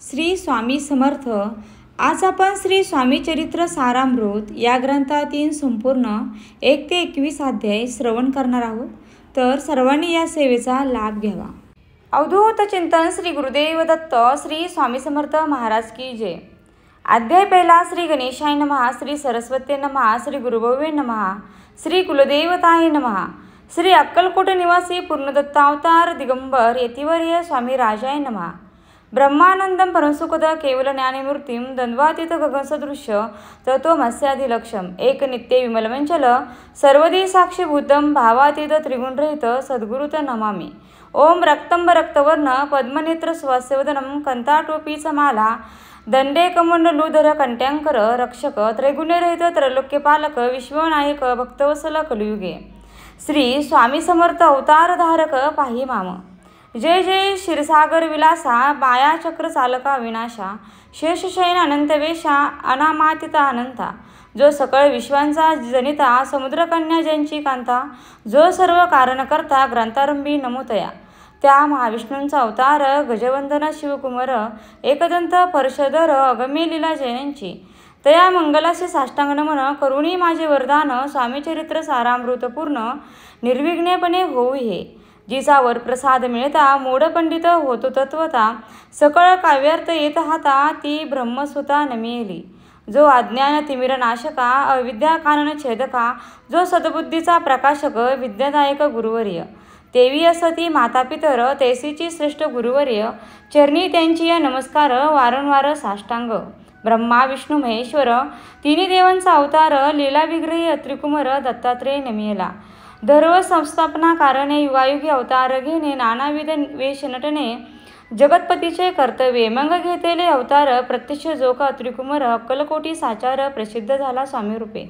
श्री स्वामी समर्थ. आज आपण श्री स्वामी चरित्र सारामृत या ग्रंथातील संपूर्ण 1 ते 21 अध्याय श्रवण करणार आहोत. तर सर्वांनी या सेवेचा लाभ घ्यावा. अवधूत चिंतन. श्री गुरुदेव दत्त. श्री स्वामी समर्थ महाराज की जय. अध्याय पहिला. श्री गणेशाय नमः. श्री सरस्वती नमः. श्री गुरुभवे नमः. श्री कुलदेवताय नमः. श्री अक्कलकोट निवासी पूर्णदत्त अवतार दिगंबर यतिवर्य स्वामी राजाय नमः. ब्रह्मानंदम परमसुखद केवल ज्ञानमूर्तिम द्वंद्वातीत गगनसदृश्य तत्वमस्याधिलक्ष्यम एक नित्य विमलमंचल सर्वदी साक्षीभूतम भावातीत त्रिगुणरहित सद्गुरुत नमामि. ओम रक्तंब रक्तवर्ण पद्मनेत्र स्वास्यवदनम कंताटोपीच माला दंडे कमंडलूधर कंट्यांकर रक्षक त्रैगुण्यरहित त्रैलोक्यपालक विश्वनायक भक्तवत्सल कलियुगे श्री स्वामी समर्थ अवतार धारक पाही माम. जय जय क्षीरसागर विलासा माया चक्र चालका विनाशा शेषशयन अनंतवेशा अनामातीता अनंता जो सकळ विश्वांचा जनिता समुद्रकन्या ज्यांची कांता जो सर्व कारण करता ग्रंथारंभी नमोतया त्या महाविष्णूंचा अवतार गजवंदन शिवकुमार एकदंत परशधर अगम्य लीला जयांची तया मंगलाशी साष्टांग नमन करुणी माझे वरदान स्वामीचरित्र सारामृतपूर्ण निर्विघ्नपणे होऊ हे. जिचा वरप्रसाद मिळता मोड पंडित होतो तत्वता सकळ काव्यार्थ येत हाता ती ब्रह्मसुता नमिली. जो अज्ञान तिमिर नाशका अविद्या कानन छेदका जो सद्बुद्धीचा प्रकाशक विद्यादायक गुरुवर्य देवी असती माता पितर तेसीची श्रेष्ठ गुरुवर्य चरणी त्यांची या नमस्कार वारंवार साष्टांग. ब्रह्मा विष्णू महेश्वर तिन्ही देवांचा अवतार लीला विग्रही त्रिकुमार दत्तात्रेय नमिला. धर्व संस्थापना कारणे युगायुगी अवतार घेणे नानाविध वेश नटणे जगतपतीचे कर्तव्य मग घेतेले अवतार प्रत्यक्ष जोका त्रिकुमार अक्कलकोटी साचार प्रसिद्ध झाला स्वामी रूपे.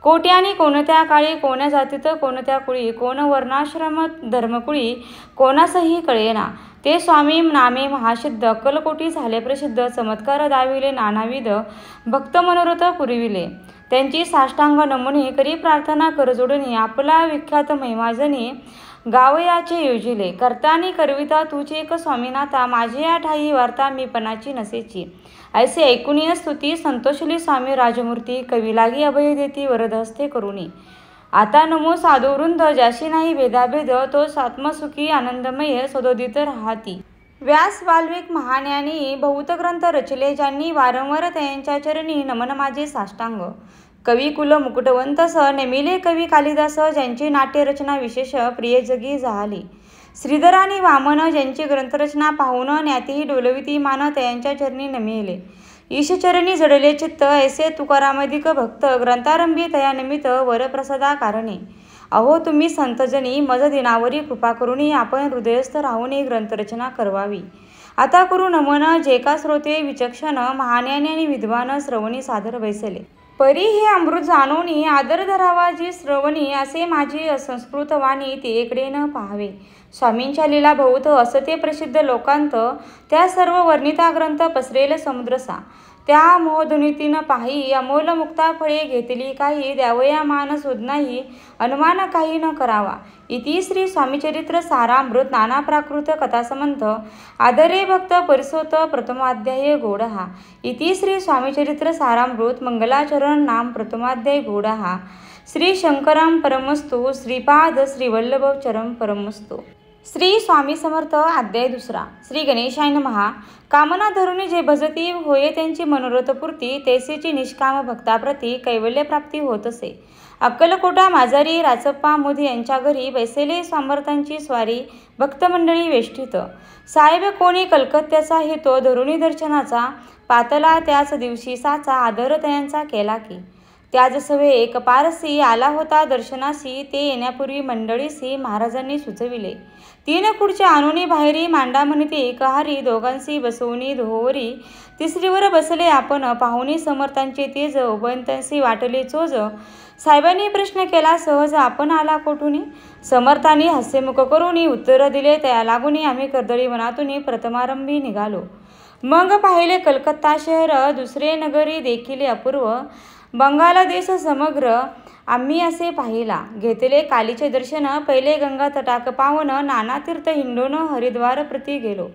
कोट्यानी कोणत्या काळी कोण्या जातीत कोणत्या कुळी कोण वर्णाश्रम धर्मकुळी कोणासही कळेना ते स्वामी नामे महासिद्ध अक्कलकोटी झाले प्रसिद्ध चमत्कार दाविले नानाविध भक्त मनोरथ पुरविले. त्यांची साष्टांग नमुने करी प्रार्थना करजोडणी आपला विख्यात महिमाजनी गावयाचे योजिले. करतानी करविता तुझे एक स्वामीनाथा माझे या ठाई वार्ता मी पणाची नसेची ऐसे ऐकुनीय स्तुती संतोषली स्वामी राजमूर्ती कवी लागी अभय देती वरदहस्ते करुणी. आता नमो साधुवृंद ज्याशी नाही भेदाभेद तो आत्मसुखी आनंदमय सदोदित राहती. व्यास वाल्मिक महाज्ञानी बहुत ग्रंथ रचले ज्यांनी वारंवार त्यांच्या चरणी नमन माझे साष्टांग. कवी कुल मुकुटवंत स नेमिले कवी कालिदास ज्यांची नाट्यरचना विशेष प्रिय जगी झाली. श्रीधर आणि वामन ज्यांची ग्रंथरचना पाहून ज्ञातीही डोलविती मान त्यांच्या चरणी नमिले. ईशचरणी जडले चित्त ऐसे तुकारामधिक भक्त ग्रंथारंभी तया निमित्त वरप्रसादा कारणे. अहो तुम्ही संतजनी मज दिनावरी कृपा करुणी आपण हृदयस्थ राहून ग्रंथरचना करवावी. आता करू नमन जे का श्रोते विचक्षण महाज्ञानी आणि विद्वान श्रवणी सादर बैसले. परी हे अमृत जाणोनी आदर धरावा जी श्रवणी असे माझी असंस्कृत वाणी तिकडे न पाहावे. स्वामींच्या लीला बहुत असते प्रसिद्ध लोकांत त्या सर्व वर्णिता ग्रंथ पसरेल समुद्रसा त्या मोहध्वनीतीन पाही अमोल मुक्ता फळे घेतली काही द्यावया मान शोध नाही अनुमान काही न करावा. इति श्री स्वामीचरित्र सारामृत नाना प्राकृत कथासमंत आदरे भक्त परिसोत प्रथमाध्याय गोडहा. इति श्री स्वामीचरित्र सारामृत मंगलाचरण नाम प्रथमाध्याय गोडहा. श्री शंकरम परमस्तु श्रीपाद श्रीवल्लभ चरम परमस्तु. श्री स्वामी समर्थ. अध्याय दुसरा. श्री गणेशाय नमः. कामना धरुणी जे भजती होय त्यांची मनोरथपूर्ती तेसेची निष्काम भक्ताप्रती कैवल्य प्राप्ती होत असे. अक्कलकोटा माजारी राचप्पा मोदी यांच्या घरी बैसेले समर्थांची स्वारी भक्तमंडळी वेष्टित. साहेब कोणी कलकत्त्याचा हेतो धरुणी दर्शनाचा पातला त्याच दिवशी साचा आदर त्यांचा केला की त्याच सवे एक पारसी आला होता दर्शनासी ते येण्यापूर्वी मंडळीसी महाराजांनी सुचविले. 3 खुर्च्या आणूनी बाहेरी मांडा म्हणते एकहारी दोघांशी बसवणी धोवरी तिसरीवर बसले आपण पाहुणी समर्थांचे तेज उभयंतांशी वाटले चोज. साहेबांनी प्रश्न केला सहज आपण आला कोठूनी. समर्थांनी हास्यमुख करूनी उत्तर दिले त्या लागूनी आम्ही कर्दळी वनातून प्रथमारंभी निघालो. मग पाहिले कलकत्ता शहर दुसरे नगरी देखील अपूर्व बंगाल देश समग्र आम्ही असे पाहिला. घेतले कालीचे दर्शन पहिले गंगा तटाक पावन नाना तीर्थ हिंडून हरिद्वार प्रती गेलो.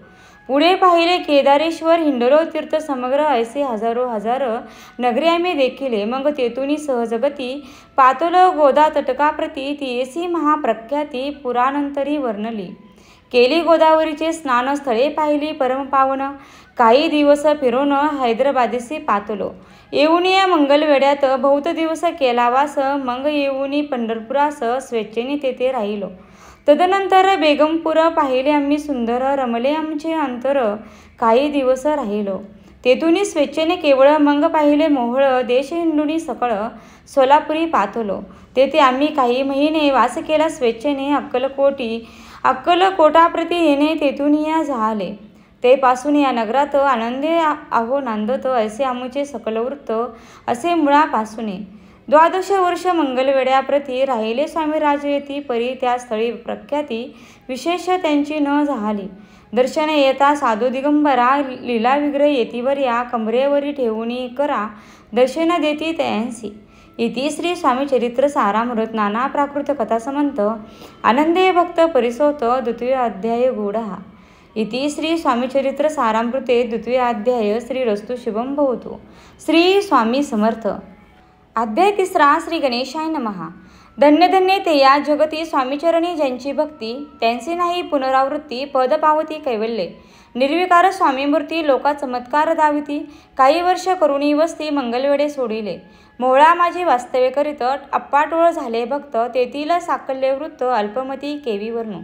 पुढे पाहिले केदारेश्वर, हिंडलो तीर्थ समग्र, ऐसे हजारो हजार नगरे आम्ही देखिले. मग तेथुनी सहजगती पातोलो गोदा तटकाप्रती, तियेसी महाप्रख्याती पुराणंतरी वर्णली. केली गोदावरीचे स्नान, स्थळे पाहिली परमपावन. काही दिवस फिरून हैदराबादेसी पातलो. येऊनी या मंगलवेड्यात बहुत दिवस केला वास. मग येऊनी पंढरपुरास स्वेच्छेने तेथे राहिलो. तदनंतर बेगमपूर पाहिले आम्ही सुंदर, रमले आमचे अंतर. काही दिवस राहिलो तेथुनी स्वेच्छेने केवळ. मग पाहिले मोहोळ देश हिंडुनी सकळ, सोलापुरी पातलो. तेथे आम्ही काही महिने वास केला स्वेच्छेने. अक्कलकोटाप्रती येणे तेथून या झाले. ते पासून या नगरात आनंदे आहो नांदत, ऐसे आमुचे सकल वृत्त असे मुळापासूने. 12 वर्ष मंगलवेड्याप्रती राहिले स्वामी राजयेती, परी त्या स्थळी प्रख्याती विशेष त्यांची न झाली. दर्शन येता साधू दिगंबरा, लीला विग्रह येतीवर या, कमरेवरी ठेवूनी करा दर्शन देती तयांसी. इति श्री स्वामी चरित्र सारामृत नाना प्राकृत कथासमंत आनंदे भक्त परिसोत द्वितीय अध्याय गूढः. इति श्री स्वामी चरित्र सारामृते द्वितीय अध्याय. श्रीरस्तु शुभं भवतु. श्री स्वामी समर्थ. अध्याय 3. श्री गणेशाय नमः. धन्य धन्य ते या जगती स्वामीचरणी ज्यांची भक्ती, त्यांचे नाही पुनरावृत्ती, पद पावती कैवल्ये. निर्विकार स्वामीमूर्ती लोका चमत्कार दाविती, काही वर्ष करुणी वस्ती मंगलवेडे सोडिले. मोहळा माझी वास्तव्य करीत, अप्पाटोळ झाले भक्त, तेथील साकल्य वृत्त अल्पमती केवी वर्णू.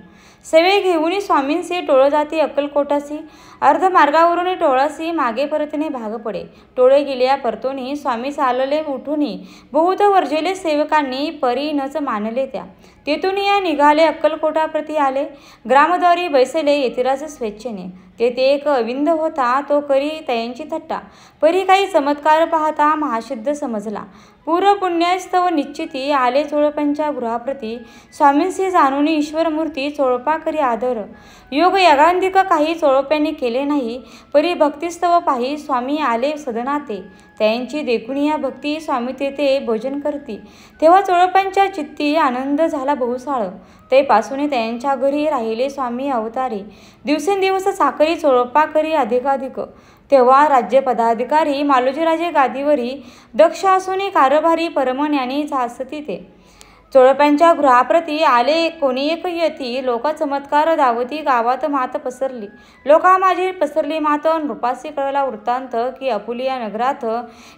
सेवे घेऊनी स्वामींसी टोळ जाती अक्कलकोटासी, अर्ध मार्गावरून टोळासी मागे परतणे भाग पडे. टोळे गेल्या परतोनी स्वामी चालले उठूनी, बहुत वर्जेले सेवकांनी परी नच मानले त्या. तेथून या निघाले अक्कलकोटाप्रती आले, ग्रामद्वारी बैसले यतिराज स्वेच्छेने. तेथे एक अविंद होता, तो करी तयांची थट्टा. परी काही चमत्कार पाहता महासिद्ध समजला. पूर्व पुण्यास्तव निश्चिती आले चोळपांच्या गृहाप्रती, स्वामींसी जाणून ईश्वरमूर्ती चोळपा करी आदर. योग यागांधिक काही चोळप्यांनी केले नाही, परी भक्तिस्तव पाही स्वामी आले सदनाते. त्यांची देखून या भक्ती स्वामी तेथे भोजन करती. तेव्हा चोळपांच्या चित्ती आनंद झाला बहुसाळ. ते पासून त्यांच्या घरी राहिले स्वामी अवतारी. दिवसेंदिवस चाकरी चोळपा करी अधिकाधिक. तेव्हा राज्यपदाधिकारी मालोजीराजे गादीवरी, दक्ष असून कारभारी परमज्ञानी असती ते. चोळप्यांच्या गृहाप्रती आले कोणी एक यती, लोका चमत्कार दावती गावात मात पसरली. लोका माझी पसरली मात, नृपासी कळला वृत्तांत, की आपुलिया नगरात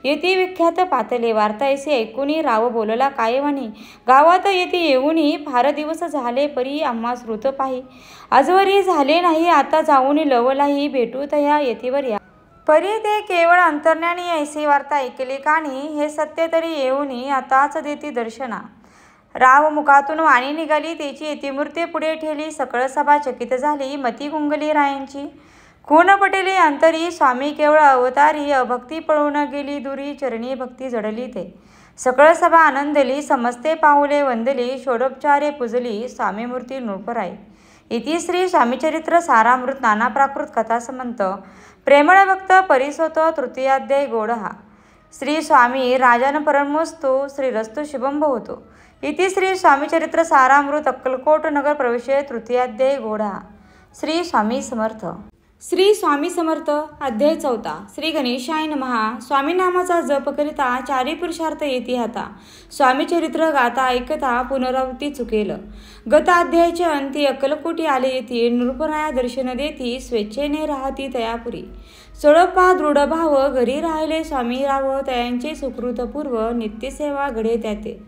यती विख्यात पातले. वार्ता ऐसी ऐकूनी राव बोलला कायवानी, गावात यती येऊनी फार दिवस झाले, परी आम्हा श्रुत पाही. आजवरी झाले नाही, आता जाऊन लवलाही भेटू तया यतीवर या. परी ते केवळ अंतर्ज्ञानी ऐसी वार्ता ऐकली कानी, हे सत्य तरी येऊनी आताच देती दर्शना. राव मुखातून वाणी निघाली, त्याची यतिमूर्ती पुढे ठेली. सकळ सभा चकित झाली, मती गुंगली रायांची. खून पटेली अंतरी, स्वामी केवळ अवतारी. अभक्ती पळून गेली दुरी, चरणी भक्ती जडली ते. सकळ सभा आनंदली, समस्ते पाऊले वंदली. षोडोपचारे पूजली, स्वामी मूर्ती नृपराई. इति श्री स्वामीचरित्र सारामृत नाना प्राकृत कथासमंत प्रेमळ भक्त परिसोत तृतीयाध्याय गूढः. श्री स्वामी राजन परमोस्तु. श्रीरस्तु शुभं भवतु. इति श्री स्वामीचरित्र सारामृत अक्कलकोट नगर प्रवेश तृतीयाध्याय गूढः. श्री स्वामी समर्थ. श्री स्वामी समर्थ. अध्याय 4. श्री गणेशाय नमः. स्वामी नामाचा जप करिता चारी पुरुषार्थ येती हाता. स्वामी चरित्र गाता ऐकता पुनरावृत्ती चुकेल. गत अध्यायाचे अंती अक्कलकोटी आले येती, नृपराया दर्शन देती, स्वेच्छेने राहती तयापुरी. चोळपा दृढ भाव, घरी राहिले स्वामी राव, तयांचे सुकृतपूर्व नित्यसेवा घडे त्याते.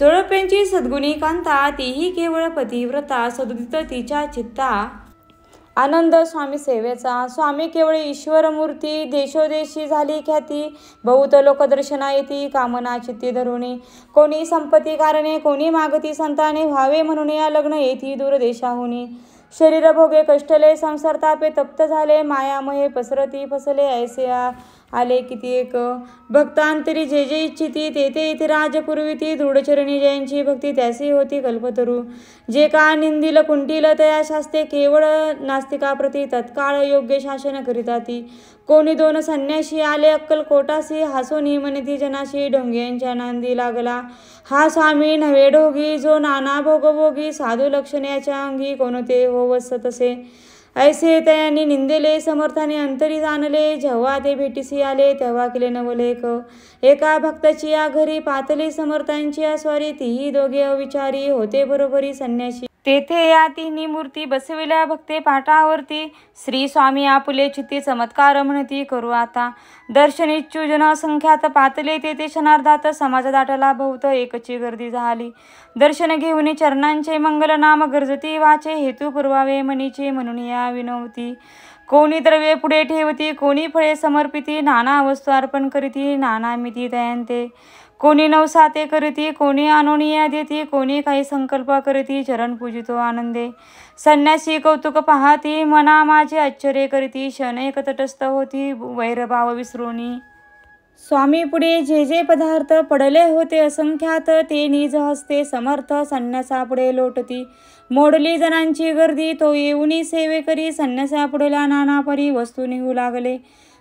चोळप्यांची सद्गुणी कांता, तीही केवळ पतिव्रता, सदुदित तिच्या चित्ता आनंद स्वामी सेवेचा. स्वामी केवळ ईश्वरमूर्ती, देशोदेशी झाली ख्याती. बहुत लोक दर्शना येती, कामना चित्ती धरुणी. कोणी संपत्ती कारणे, कोणी मागती संताने व्हावे म्हणून या लग्न येती दूरदेशाहुनी. शरीर भोगे कष्टले, संसार तापे तप्त झाले, मायामहे पसरती फसले, ऐसे आले किती एक. भक्तांतरी जे जे इच्छिती, ते ते इथे राजपुरविती. दृढचरणी जयांची भक्ती, त्यासी होती कल्पतरू. जे का निंदिल कुंटील, तया शास्ते केवळ नास्तिकाप्रती तत्काळ योग्य शासन करिताती. कोणी 2 संन्यासी आले अक्कलकोटासी, हासोनी म्हणती जनाशी, ढोंग्यांच्या नांदी लागला हा स्वामी नव्हे ढोगी. जो नाना भोगभोगी, साधू लक्षण्याच्या अंगी, कोणते होवस तसे. ऐसे तयांनी निंदिले समर्थाने अंतरी जाणले. जेव्हा ते भेटीसी आले तेव्हा केले नवलेख. एका भक्ताची या घरी पातली समर्थांची या स्वारी. तीही दोघे अविचारी होते बरोबरी संन्यासी. तेथे या तिन्ही मूर्ती बसविल्या भक्ते पाटावरती. श्री स्वामी आपुले चित्ती चमत्कार म्हणती करू आता. दर्शन इच्छू जन असंख्यात पातले तेथे क्षणार्धात. समाज दाटला बहुत एकची गर्दी झाली. दर्शन घेऊन चरणांचे मंगल नाम गरजती वाचे. हेतू पुरवावे मनीचे म्हणून या विनवती. कोणी द्रव्ये पुढे ठेवती, कोणी फळे समर्पिती. नाना वस्तू अर्पण करीती, नाना मिती दयांते. कोणी नवसाते करीती, कोणी आणोनिया देती. कोणी काही संकल्प करीती, चरण पूजितो आनंदे. संन्यासी कौतुक पाहती, मना माझे आश्चर्य करीती. क्षण एक तटस्थ होती, वैरभाव विसरोनी. स्वामी पुढे जे जे पदार्थ पडले होते असंख्यात. ते निज हस्ते समर्थ संन्यासापुढे लोटती. मोडली जणांची गर्दी, तो येऊनी सेवे करी. संन्यासापुढल्या नाना परी वस्तू निघू लागले.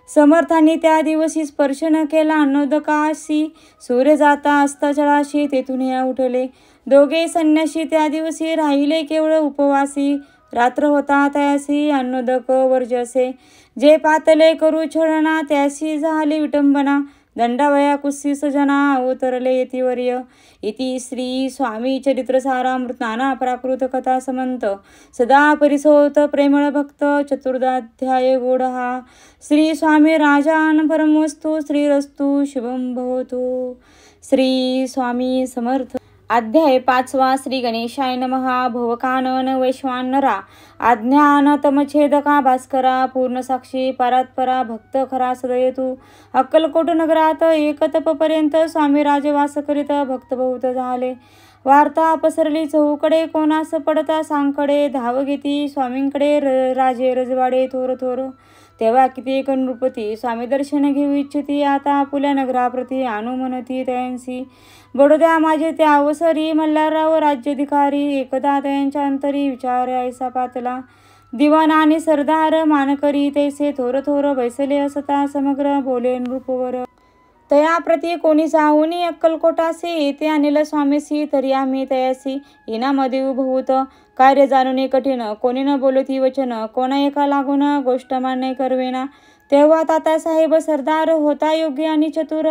समर्थांनी त्या दिवशी स्पर्श न केला अन्नोदकाशी. सूर्य जाता अस्ताचळाशी तेथून या उठले. दोघे संन्यासी त्या दिवशी राहिले केवळ उपवासी. रात्र होता त्यासी अन्नोदक वर्जसे. जे पातले करू छळना त्यासी झाली विटंबना. दंडावया कुस्सीस जना अवतरले यतिवर्य. इति श्री स्वामी चरित्र सारामृत नाना प्राकृत कथा समंत. सदा परिसोत प्रेमळ भक्त चतुर्दाध्याय गोड हा. श्री स्वामी राजान परमवस्तु. श्रीरस्तु शुभम भवतु. श्री स्वामी समर्थ. अध्याय 5. श्री गणेशाय नमः. भवकानन वैश्वानरा आज्ञानतमछेदका भास्करा. पूर्णसाक्षी परात्परा भक्त खरा सदयतु. अक्कलकोट नगरात एकतपपर्यंत स्वामी राजवास करीत भक्त बहुत झाले. वार्ता पसरली चहूकडे, कोणास पडता सांकडे. धाव घेती स्वामींकडे राजे रजवाडे थोर थोर. तेव्हा कित्येक नृपती स्वामी दर्शन घेऊ इच्छिती. आता आपुल्या नगराप्रती आणू म्हणती तयांसी. बडोद्या माझे त्या अवसरी मल्हारराव राज्याधिकारी. एकदा त्यांच्या अंतरी विचार ऐसा पातला. दिवाण आणि सरदार मानकरी तैसे थोर थोर बैसले असता. समग्र बोले नृपवर. तयाप्रती कोणी जाऊनी अक्कलकोटासी. येथे आणील स्वामीसी तरी आम्ही तयासी. इनामध्ये उभवूत कार्य जाणून कठीण. कोणी न बोलती वचन, कोणा एका लागून गोष्ट मान्य करवेना. तेव्हा तात्यासाहेब सरदार होता योग्य आणि चतुर.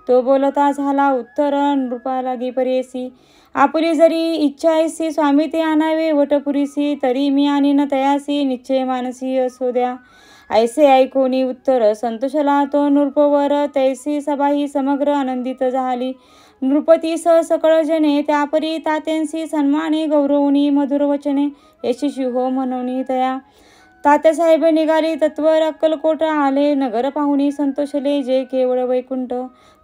तो बोलता झाला उत्तर नृपा लागी परेसी. आपुली जरी इच्छा ऐसी स्वामी ते आणावे वटपुरीसी. तरी मी आणीन तयासी निश्चय मानसी असो द्या. ऐसे ऐकोनी उत्तर संतोषला तो नृपवर. तैसी सभाही समग्र आनंदित झाली. नृपतीस सकळ जने त्यापरी तात्यांसी सन्माने गौरवनी मधुर वचने. यशस्वी हो म्हणून तया. तात्यासाहेब निघाली तत्वर अक्कलकोट आले. नगर पाहुणी संतोषले जे केवळ वैकुंठ.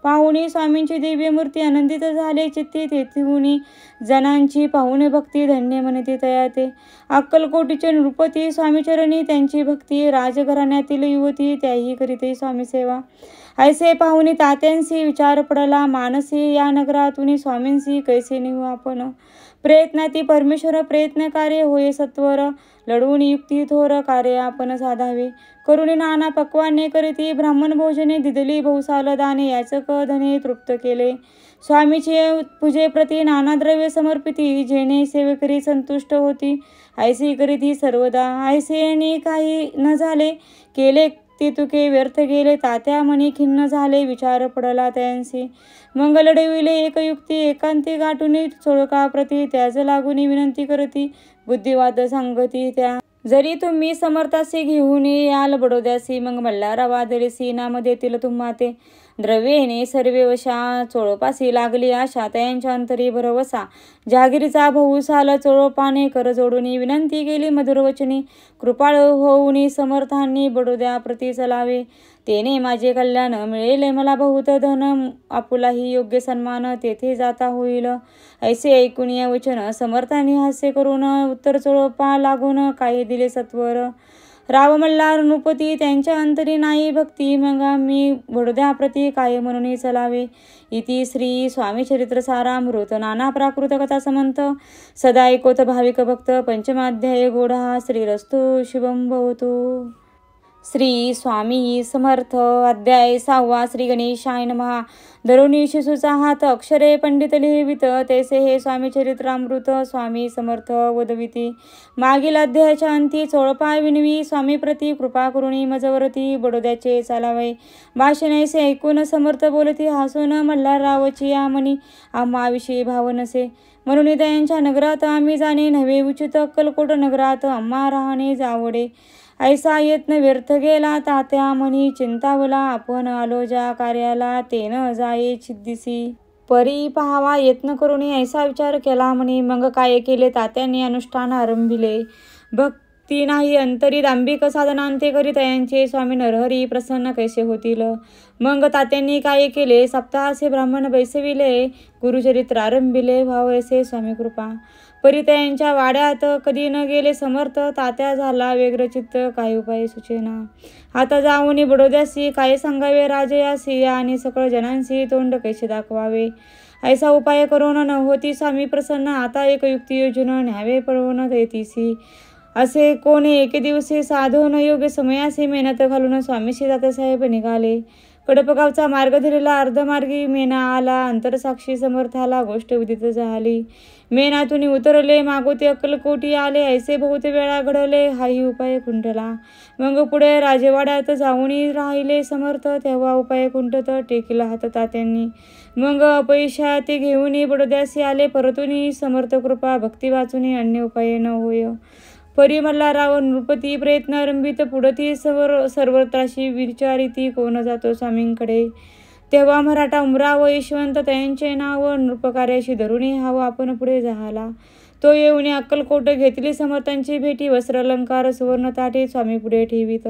पाहुणी स्वामींची दिव्य मूर्ती आनंदित झाले चित्ती. तेथुनी जनांची पाहुणे भक्ती धन्य म्हणते तया ते. अक्कलकोटीचे नृपती स्वामीचरणी त्यांची भक्ती. राजघराण्यातील युवती त्याही करीते स्वामी सेवा. ऐसे पाहुणी तात्यांसी विचार पडला मानसी. या नगरातून स्वामींसी कैसे निघू आपण. प्रयत्नाती परमेश्वर प्रयत्न कार्य होय सत्वर. लढवून युक्ती थोर कार्य आपण साधावे. करुणी नाना पक्वाने करीती. ब्राह्मण भोजने दिदली बहुसाल दाने. याचक धने तृप्त केले. स्वामीचे पूजेप्रती नाना द्रव्य समर्पिती. जेणे सेवेकरी संतुष्ट होती. ऐसी करीती सर्वदा. ऐसेने काही न झाले केले ते तुके व्यर्थ गेले. तात्या मनी खिन्न झाले विचार पडला त्यांसी. मग लढविले एक युक्ती एकांती गाठुनी. चोळकाप्रती त्याच लागून विनंती करती. बुद्धिवाद सांगती त्या. जरी तुम्ही समर्थासी घेऊन याल बडोद्यासी. मग मल्हारवादळीसी नाम देतील तुम्हा ते. द्रव्येने सर्वे वशा. चोळपासी लागली आशा तयांच्या अंतरी भरवसा. जहागिरीचा बहुसाल चोळपाने कर जोडून विनंती केली मधुरवचनी. कृपाळ होऊनी समर्थांनी बडोद्या प्रती चलावे. तेने माझे कल्याण मिळेल मला बहुत धन. आपुलाही योग्य सन्मान तेथे जाता होईल. ऐसे ऐकून या वचन समर्थांनी हास्य करून उत्तर चोळपा लागून काही दिले सत्वर. राव मल्हार नृपती त्यांच्या अंतरी नाही भक्ती. मग आम्ही बडोद्याप्रती काय म्हणून चलावे. इति श्री स्वामी चरित्र सारामृत नाना प्राकृत कथा समंत. सदा ऐकोत भाविक भक्त. पंचमाध्याय गोड हा. श्रीरस्तु शुभम भवतु. श्री स्वामी समर्थ. अध्याय 6. श्री गणेशाय नमः. धरुणी शिशूचा हात अक्षरे पंडित लिहिवित, तैसे हे स्वामी चरित्रामृत स्वामी समर्थ वदविती. मागील अध्यायाच्या अंती चोळपाय विनवी, स्वामी प्रती कृपा करुणी मजवरती बडोद्याचे चालावे. भाषण ऐसे ऐकून समर्थ बोलती, हसून मल्हाररावची या मनी आम्हाविषयी भाव नसे. म्हणून दयांच्या नगरात आम्ही जाणे नव्हे उचित, अक्कलकोट नगरात आम्हा राहणे जावडे. ऐसा यत्न व्यर्थ गेला तात्या मनी, चिंतावला आपण आलो ज्या कार्याला तेन जाये छिद्दिसी. परी पहावा यत्न करुणी ऐसा विचार केला म्हणे, मग काय केले तात्यांनी अनुष्ठान आरंभिले. भक्ती नाही अंतरी दांभिक साधनांते करी तयांचे स्वामी नरहरी प्रसन्न कैसे होतील. मग तात्यांनी काय केले, सप्ताहाचे ब्राह्मण बैसविले, गुरुचरित्र आरंभिले, भाव ऐसे स्वामी कृपा. परितयांच्या वाड्यात कधी न गेले समर्थ, तात्या झाला व्यग्रचित्त काही उपाय सुचेना. आता जाऊनी बडोद्यासी काय सांगावे राजयासी, आणि सकळ जनांसी तोंड कैसे दाखवावे. ऐसा उपाय करून न होती स्वामी प्रसन्न, आता एक युक्ती योजून न्यावे पळवून येतीसी. असे कोणी एके दिवशी साधून योग्य समयासी मेहनत घालून स्वामीशी तात्यासाहेब निघाले. कडपगावचा मार्ग धरला, अर्धमार्गी मेना आला, अंतरसाक्षी समर्थाला गोष्ट विदित झाली. मेनातून उतरले, मागोते अक्कलकोटी आले, ऐसे बहुत वेळा घडले, हाही उपाय खुंटला. मग पुढे राजवाड्यात जाऊनी राहिले समर्थ, तेव्हा उपाय खुंटत टेकिला हात तात्यांनी. मग अपयशाती घेऊन बडोद्यासी आले, परतून समर्थ कृपा भक्ती वाचून अन्य उपाय न होय. परी मल्हारराव नृपती प्रयत्न आरंभित, पुढती सर्वत्राशी विचारिती कोण जातो स्वामींकडे. तेव्हा मराठा उमराव यशवंत त्यांचे नाव, नृपकार्याशी धरुणी हाव आपण पुढे झाला. तो येऊन अक्कलकोट घेतली समर्थांची भेटी, वस्त्र अलंकार सुवर्ण ताटे स्वामी पुढे ठेवित.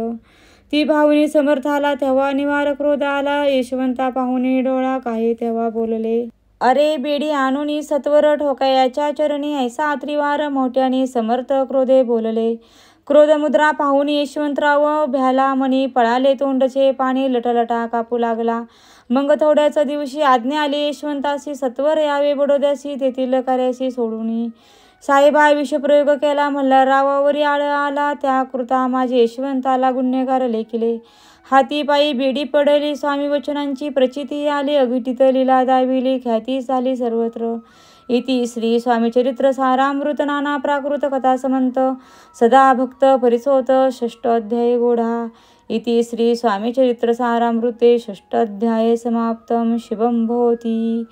ती भावनी समर्थाला तेव्हा निवार क्रोध आला, यशवंता पाहुणे डोळा काही तेव्हा बोलले. अरे बेडी आणूनी सत्वर ठोकायाच्या चरणी, ऐसा त्रिवार मोठ्याने समर्थ क्रोधे बोलले. क्रोधमुद्रा पाहून यशवंतराव भ्याला मनी, पळाले तोंडचे पाणी लटलटा कापू लागला. मग थोड्याच दिवशी आज्ञा आली यशवंतासी, सत्वर यावे बडोद्यासी, तेथील कार्याशी सोडून. साहेबा विषप्रयोग केला मल्हाररावावरी आळ आला, त्या कृता माझे यशवंताला गुन्हेगार लेखिले. हाती पायी बेडी पडली, स्वामी वचनांची प्रचिती आली, अघटित लीला दाविली, ख्याती झाली सर्वत्र. इति श्री स्वामी चरित्र सारामृत नाना प्राकृत कथा समंत सदा भक्त परिसोत षष्ठ अध्याय गोढा. इति श्री स्वामी चरित्र सारामृते षष्ठ अध्याय समाप्तम. शुभम भवती.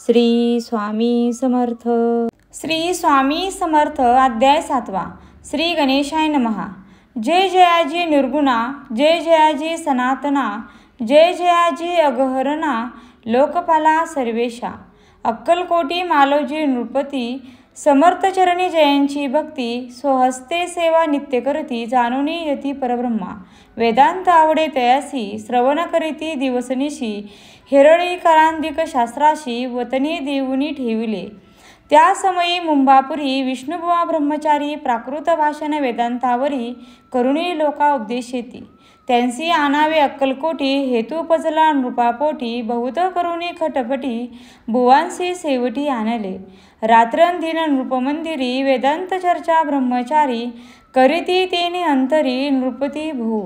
श्री स्वामी समर्थ. श्री स्वामी समर्थ. अध्याय 7. श्री गणेशाय नमः. जय जयाजी निर्गुणा, जय जयाजी सनातना, जय जयाजी अगहरणा, लोकपाला सर्वेशा. अक्कलकोटी मालोजी नृपती, समर्थचरणी जयांची भक्ती, स्वहस्ते सेवा नित्य करती, जाणूनी यती परब्रह्मा. वेदांत आवडे तयासी, श्रवण करीती दिवसनिशी, हेरळी करांदिक शास्त्राशी, वतनी देऊनी ठेविले. त्या समयी मुंबापुरी विष्णुबुवा ब्रह्मचारी, प्राकृत भाषण वेदांतावरी करुणी लोका उपदेशेती. त्यांसी आणावे अक्कलकोटी, हेतू पजला नृपापोटी, बहुत करुणी खटपटी, बुवांसी सेवटी आणले. रात्रंदिन नृपमंदिरी, वेदांत चर्चा ब्रह्मचारी, करीती तेने अंतरी नृपती भू.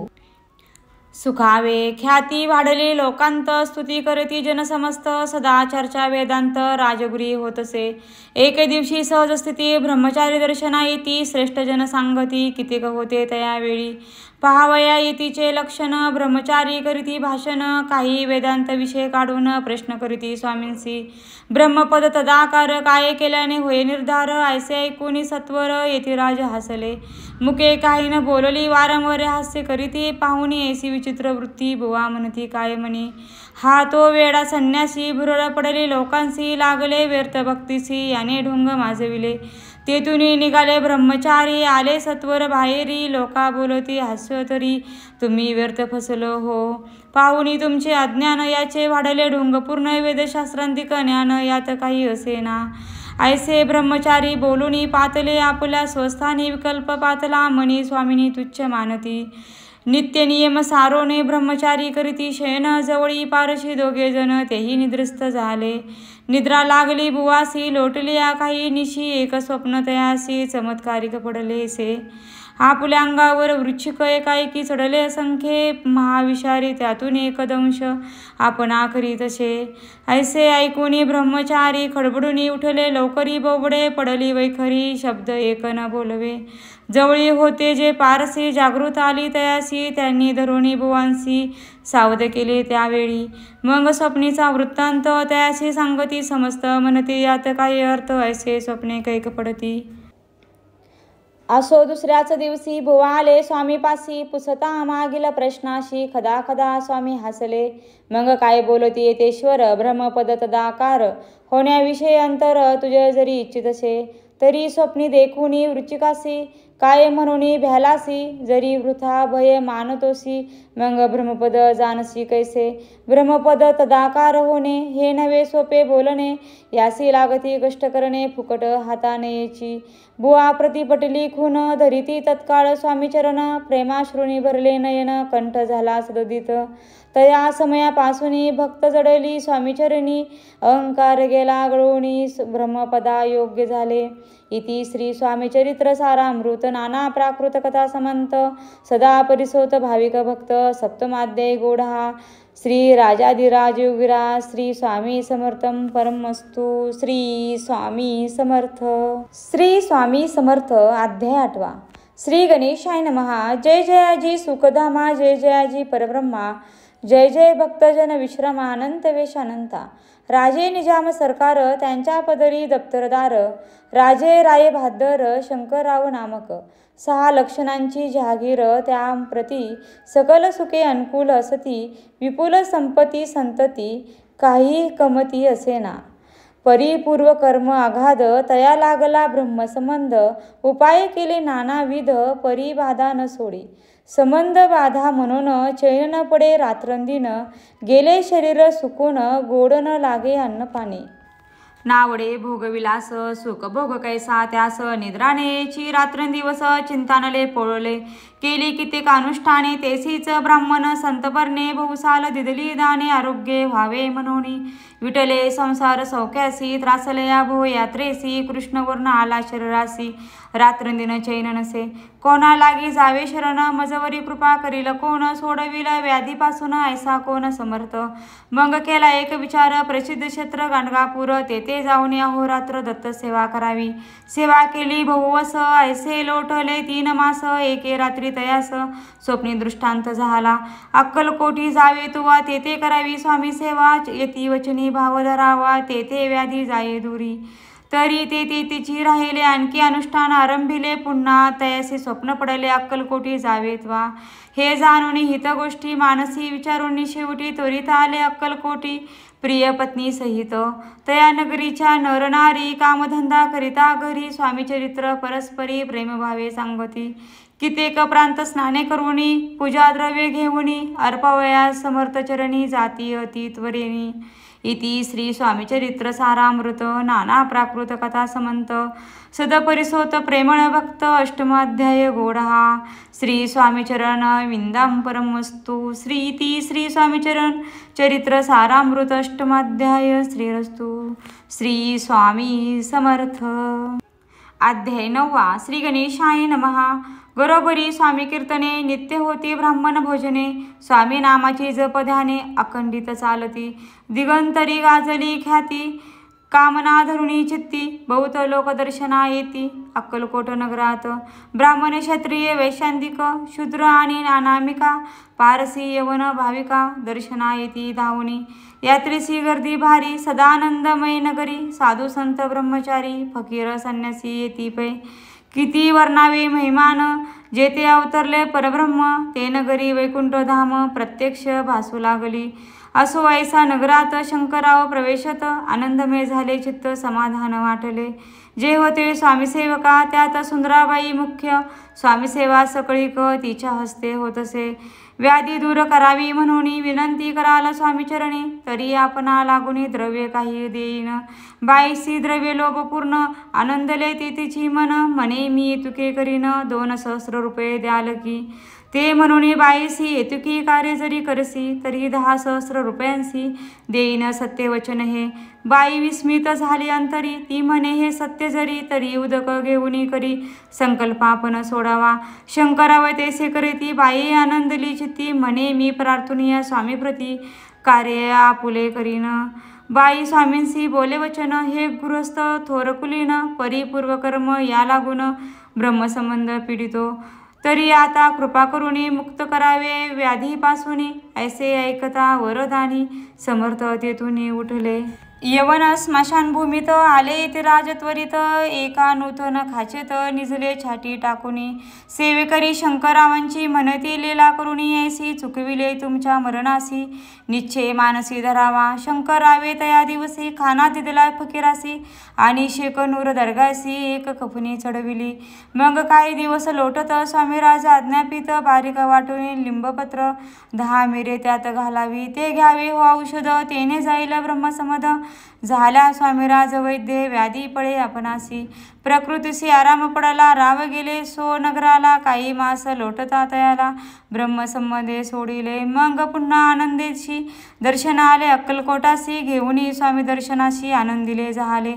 सुखावे ख्याती वाढली लोकांत, स्तुती करती जनसमस्त, सदा चर्चा वेदांत राजगुरी होतसे. एके दिवशी सहज स्थिती ब्रह्मचारी दर्शना येती, श्रेष्ठ जन सांगती कितीक होते तयावेळी. पहावया येतीचे लक्षण, ब्रह्मचारी करीती भाषण, काही वेदांत विषय काढून प्रश्न करीती स्वामींसी. ब्रह्मपद तदाकार काय केल्याने होय निर्धार, ऐसे ऐकून सत्वर यतिराज हसले. मुके काही न बोलली, वारंवार हास्य करीती, पाहुणी ऐसी विचित्र वृत्ती, बुवा म्हणती काय म्हणे. हा तो वेडा संन्यासी, भुरळ पडली लोकांसी, लागले व्यर्थ भक्तीसी, याने ढोंग माजविले. तेथून निघाले ब्रह्मचारी, आले सत्वर बाहेरी, लोका बोलती हास्य तरी, तुम्ही व्यर्थ फसलो हो. पाहुणी तुमचे अज्ञान, याचे वाढले ढोंग पूर्ण, वेदशास्त्रांतिक ज्ञान यात काही असेना. ऐसे ब्रह्मचारी बोलूनी पातले, आपल्या स्वस्थानी विकल्प पातला, मनी स्वामिनी तुच्छ मानती. नित्य नियम सारोने ब्रह्मचारी करीती शयन, जवळी पारशी दोघे जण तेही निद्रस्त झाले. निद्रा लागली बुवासी, लोटली काही निशी, एक स्वप्न तयासी चमत्कारिक पडलेसे. आपुल्या अंगावर वृश्चिक एकाएकी चढले असंख्य महाविषारी, त्यातून एक दंश आपण आखरी तसे. ऐसे ऐकूनी ब्रह्मचारी खडबडून उठले, लवकरी बोबडे पडली वैखरी, शब्द एक न बोलवे. जवळी होते जे पारसी, जागृत आली तयासी, त्यांनी धरुणी बुवांसी सावध केले त्यावेळी. मग स्वप्नीचा वृत्तांत तयासी सांगती, समस्त म्हणती यात काही अर्थ, ऐसे स्वप्ने कैक पडती. असो दुसऱ्याच दिवशी बुवा आले स्वामीपासी, पुसता मागील प्रश्नाशी, खदा खदा स्वामी हसले. मग काय बोलती येतेश्वर, ब्रह्मपद तदाकार होण्याविषयी अंतर तुझे जरी इच्छितसे, तरी स्वप्नी देखुनी वृश्चिकासी, काय म्हणून भ्यालासी, जरी वृथा भय मानतोसी. मग ब्रह्मपद जानसी कैसे, ब्रह्मपद तदाकार होणे, हे नव्हे सोपे बोलणे, यासी लागती कष्ट करणे, फुकट हाताने याची. बुवा प्रतिपटली खून धरिती तत्काळ स्वामीचरण, प्रेमाश्रुनी भरले नयन, कंठ झाला सददित. तया समयापासून भक्त जडली स्वामीचरणी, अहंकार गेला गळोनी, ब्रह्मपदा योग्य झाले. इति श्री स्वामीचरित्र सारामृत नाना प्राकृत कथा समंत, सदा परिसोत भाविक भक्त. सप्तमाध्याय गोढा. श्री राजाधिराज योगीराज श्री स्वामी समर्थं परमस्तु. श्री स्वामी समर्थ. श्री स्वामी समर्थ. अध्याय 8. श्री गणेशाय नमः. जय जयाजी सुखधामा, जय जयाजी परब्रह्मा, जय जय भक्तजन विश्रमा, अनंत वेशानंता. राजे निजाम सरकार, त्यांच्या पदरी दप्तरदार, राजे राये भाद्दर, शंकरराव नामक. 6 लक्षणांची जहागीर, त्याप्रती सकल सुखे अनुकूल असती, विपुल संपत्ती संतती, काही कमती असेना. परिपूर्व कर्म अगाध, तया लागला ब्रह्मसंबंध, उपाय केले नानाविध, परिबाधा न सोडी. संबंध बाधा म्हणून चैन न पडे रात्रंदिन, गेले शरीर सुकून, गोड न लागे अन्न पाणी. नावडे भोगविलास, सुख भोग कैसा त्यास, निद्रानेची रात्रंदिवस, चिंतानले पोळले, केली कित्येक अनुष्ठाने, तेसीच ब्राह्मण संत बरणे, बहुसाल दिदली दाने, आरोग्य व्हावे म्हणून. विटले संसार सौख्यासी, त्रासलया भो यात्रेसी, कृष्ण वर्ण आला शरीरासी, रात्रंदिन चैन नसे. कोणा लागी जावे शरण, मजवरी कृपा करील कोण, सोडविल व्याधीपासून ऐसा कोण समर्थ. मग केला एक विचार, प्रसिद्ध क्षेत्र गाणगापूर, तेथे जाऊन अहोरात्र दत्त सेवा करावी. सेवा केली बहुवस, ऐसे लोटले 3 मास, एके रात्री तयास स्वप्नी दृष्टांत झाला. अक्कलकोटी जावे तुवा, तेथे करावी स्वामी सेवा, येती वचनी भाव धरावा, तेथे व्याधी जाये दुरी. तरी ते तिची राहिले आणखी अनुष्ठान आरंभिले, पुन्हा तयासे स्वप्न पडले अक्कलकोटी जावेत वा. हे जाणून हित गोष्टी मानसी विचारून, शेवटी त्वरित आले अक्कलकोटी प्रिय पत्नी सहित. तया नगरीच्या नरनारी, कामधंदा करिता घरी, स्वामीचरित्र परस्परी प्रेमभावे सांगती. कित्येक प्रांत स्नाने करूनी, पूजा द्रव्ये घेऊनी, अर्पवया समर्थचरणी, जाती अति त्वरेनी. इति श्री स्वामीचरित्र सारामृत नाना प्राकृत कथा समंत, सदपरिसोत प्रेमळ भक्त. अष्टमाध्याय गोढा. श्री स्वामीचरण विंदाम परमस्तु. श्री इति श्री स्वामीचरण चरित्र सारामृत अष्टमाध्याय. श्रीरस्तु. श्री स्वामी समर्थ. अध्याय 9. श्री गणेशाय नमः. घरोघरी स्वामी कीर्तने, नित्य होती ब्राह्मण भोजने, स्वामी नामाची जप ध्याने, अखंडित चालती. दिगंतरी गाजली ख्याती, कामना धरुणी चित्ती, बहुत लोक दर्शना येती अक्कलकोट नगरात. ब्राह्मण क्षत्रिय वैशांदिक, शूद्र आणि अनामिका, पारसी यवन भाविका, दर्शना येती धावणी. यात्रेसी गर्दी भारी, सदानंदमय नगरी, साधू संत ब्रह्मचारी, फकीर संन्यासी येती पै. किती वर्णावे महिमान, जेथे अवतरले परब्रह्म, ते नगरी वैकुंठ धाम प्रत्यक्ष भासू लागली. असो ऐसा नगरात शंकरराव प्रवेशत, आनंदमय झाले चित्त, समाधान वाटले. जे होते स्वामीसेवका, त्यात सुंदराबाई मुख्य. स्वामीसेवा सकळीक तिच्या हस्ते होतसे. व्याधी दूर करावी म्हणून विनंती कराल स्वामीचरणी, तरी आपणा लागून द्रव्य काही देईन. बाईसी द्रव्य लोभपूर्ण, आनंदले ते तिची मन, म्हणे मी तुके करीन, 2 सहस्र रुपये द्याल की. ते म्हणून बाईसी हेतुकी कार्य जरी करसी तरी 10,000 रुपयांसी देईन सत्य वचन हे. बाई विस्मित झाली अंतरी, ती म्हणे हे सत्य जरी तरी उदक घेऊन करी संकल्प आपण सोडावा. शंकरावय तेसे करे ती बाई आनंदली चित्ती, म्हणे मी प्रार्थून या स्वामी प्रती कार्य आपुले करीन. बाई स्वामींसी बोले वचन, हे गृहस्थ थोरकुलीन परिपूर्व कर्म या लागून ब्रह्मसंबंध पीडितो, तरी आता कृपा करुणी मुक्त करावे व्याधीपासून. ऐसे ऐकता वरदानी समर्थ तेथून उठले. यवन स्मशानभूमीत आले येथे राजत्वरित, एका नूतन खाचेत निजले छाटी टाकुनी. सेवेकरी शंकरावांची म्हणती लीला करुणी, ऐसी चुकविले तुमच्या मरणासी निश्चय मानसी धरावा. शंकरावे तया दिवसी खाना दिला फकीरासी, आणि शेकनूर दर्गासी एक कफनी चढविली. मग काही दिवस लोटत स्वामीराज आज्ञापित, बारीक वाटून लिंबपत्र 10 मिरे त्यात घालावी. ते घ्यावे हो औषध, तेने जाईल ब्रह्मसमद. झाल्या स्वामीराज वैद्य व्याधी पळे आपणासी, प्रकृतीसी आराम पडला राव गेले सो नगराला. काही मास लोटता तयाला ब्रह्मसंबंधे सोडिले. मग पुन्हा आनंदेशी दर्शन आले अक्कलकोटासी, घेऊन स्वामी दर्शनाशी आनंदिले झाले.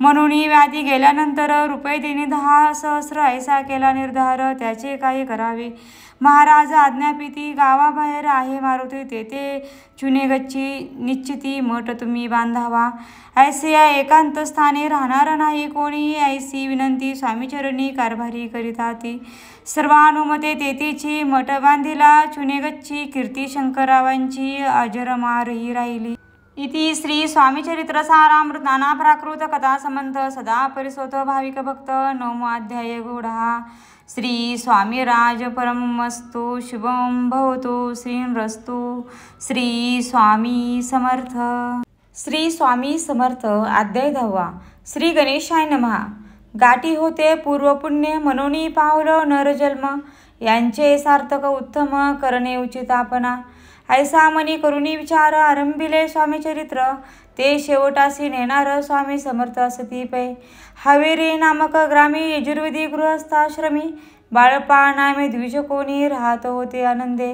म्हणून व्याधी गेल्यानंतर रुपये देणे 10,000 ऐसा केला निर्धार, त्याचे काही करावे. महाराज आज्ञापिती गावाबाहेर आहे मारुती, तेथे चुनेगच्ची निश्चिती मठ तुम्ही बांधावा. ऐसे या एकांत स्थानी राहणार नाही कोणी, ऐसी विनंती स्वामीचरणी कारभारी करिता ती. सर्वानुमते तेथीची मठ बांधिला चुनेगच्ची, कीर्ती शंकरावांची अजरमारही राहिली. इति श्री स्वामीचरित्र सारामृत नाना प्राकृत कथा संबंध सदा परिसोत भाविक भक्त. 9वा अध्याय गूढा. श्री स्वामीराज परमस्तु शुभम भवतु श्रीरस्तु. श्री स्वामी समर्थ. श्री स्वामी समर्थ. अध्याय 10वा. श्री गणेशाय नमः. गाठी होते पूर्वपुण्य म्हणून पावलं नरजन्म, यांचे सार्थक उत्तम करणे उचित आपणा. ऐसा मनी करुणी विचार आरंभिले स्वामीचरित्र, ते शेवटासी नेणार स्वामी समर्थ असती पै. हावेरी नामक ग्रामी यजुर्वेदी गृहस्थाश्रमी, बाळपा नामे द्विज कोणी राहत होते आनंदे.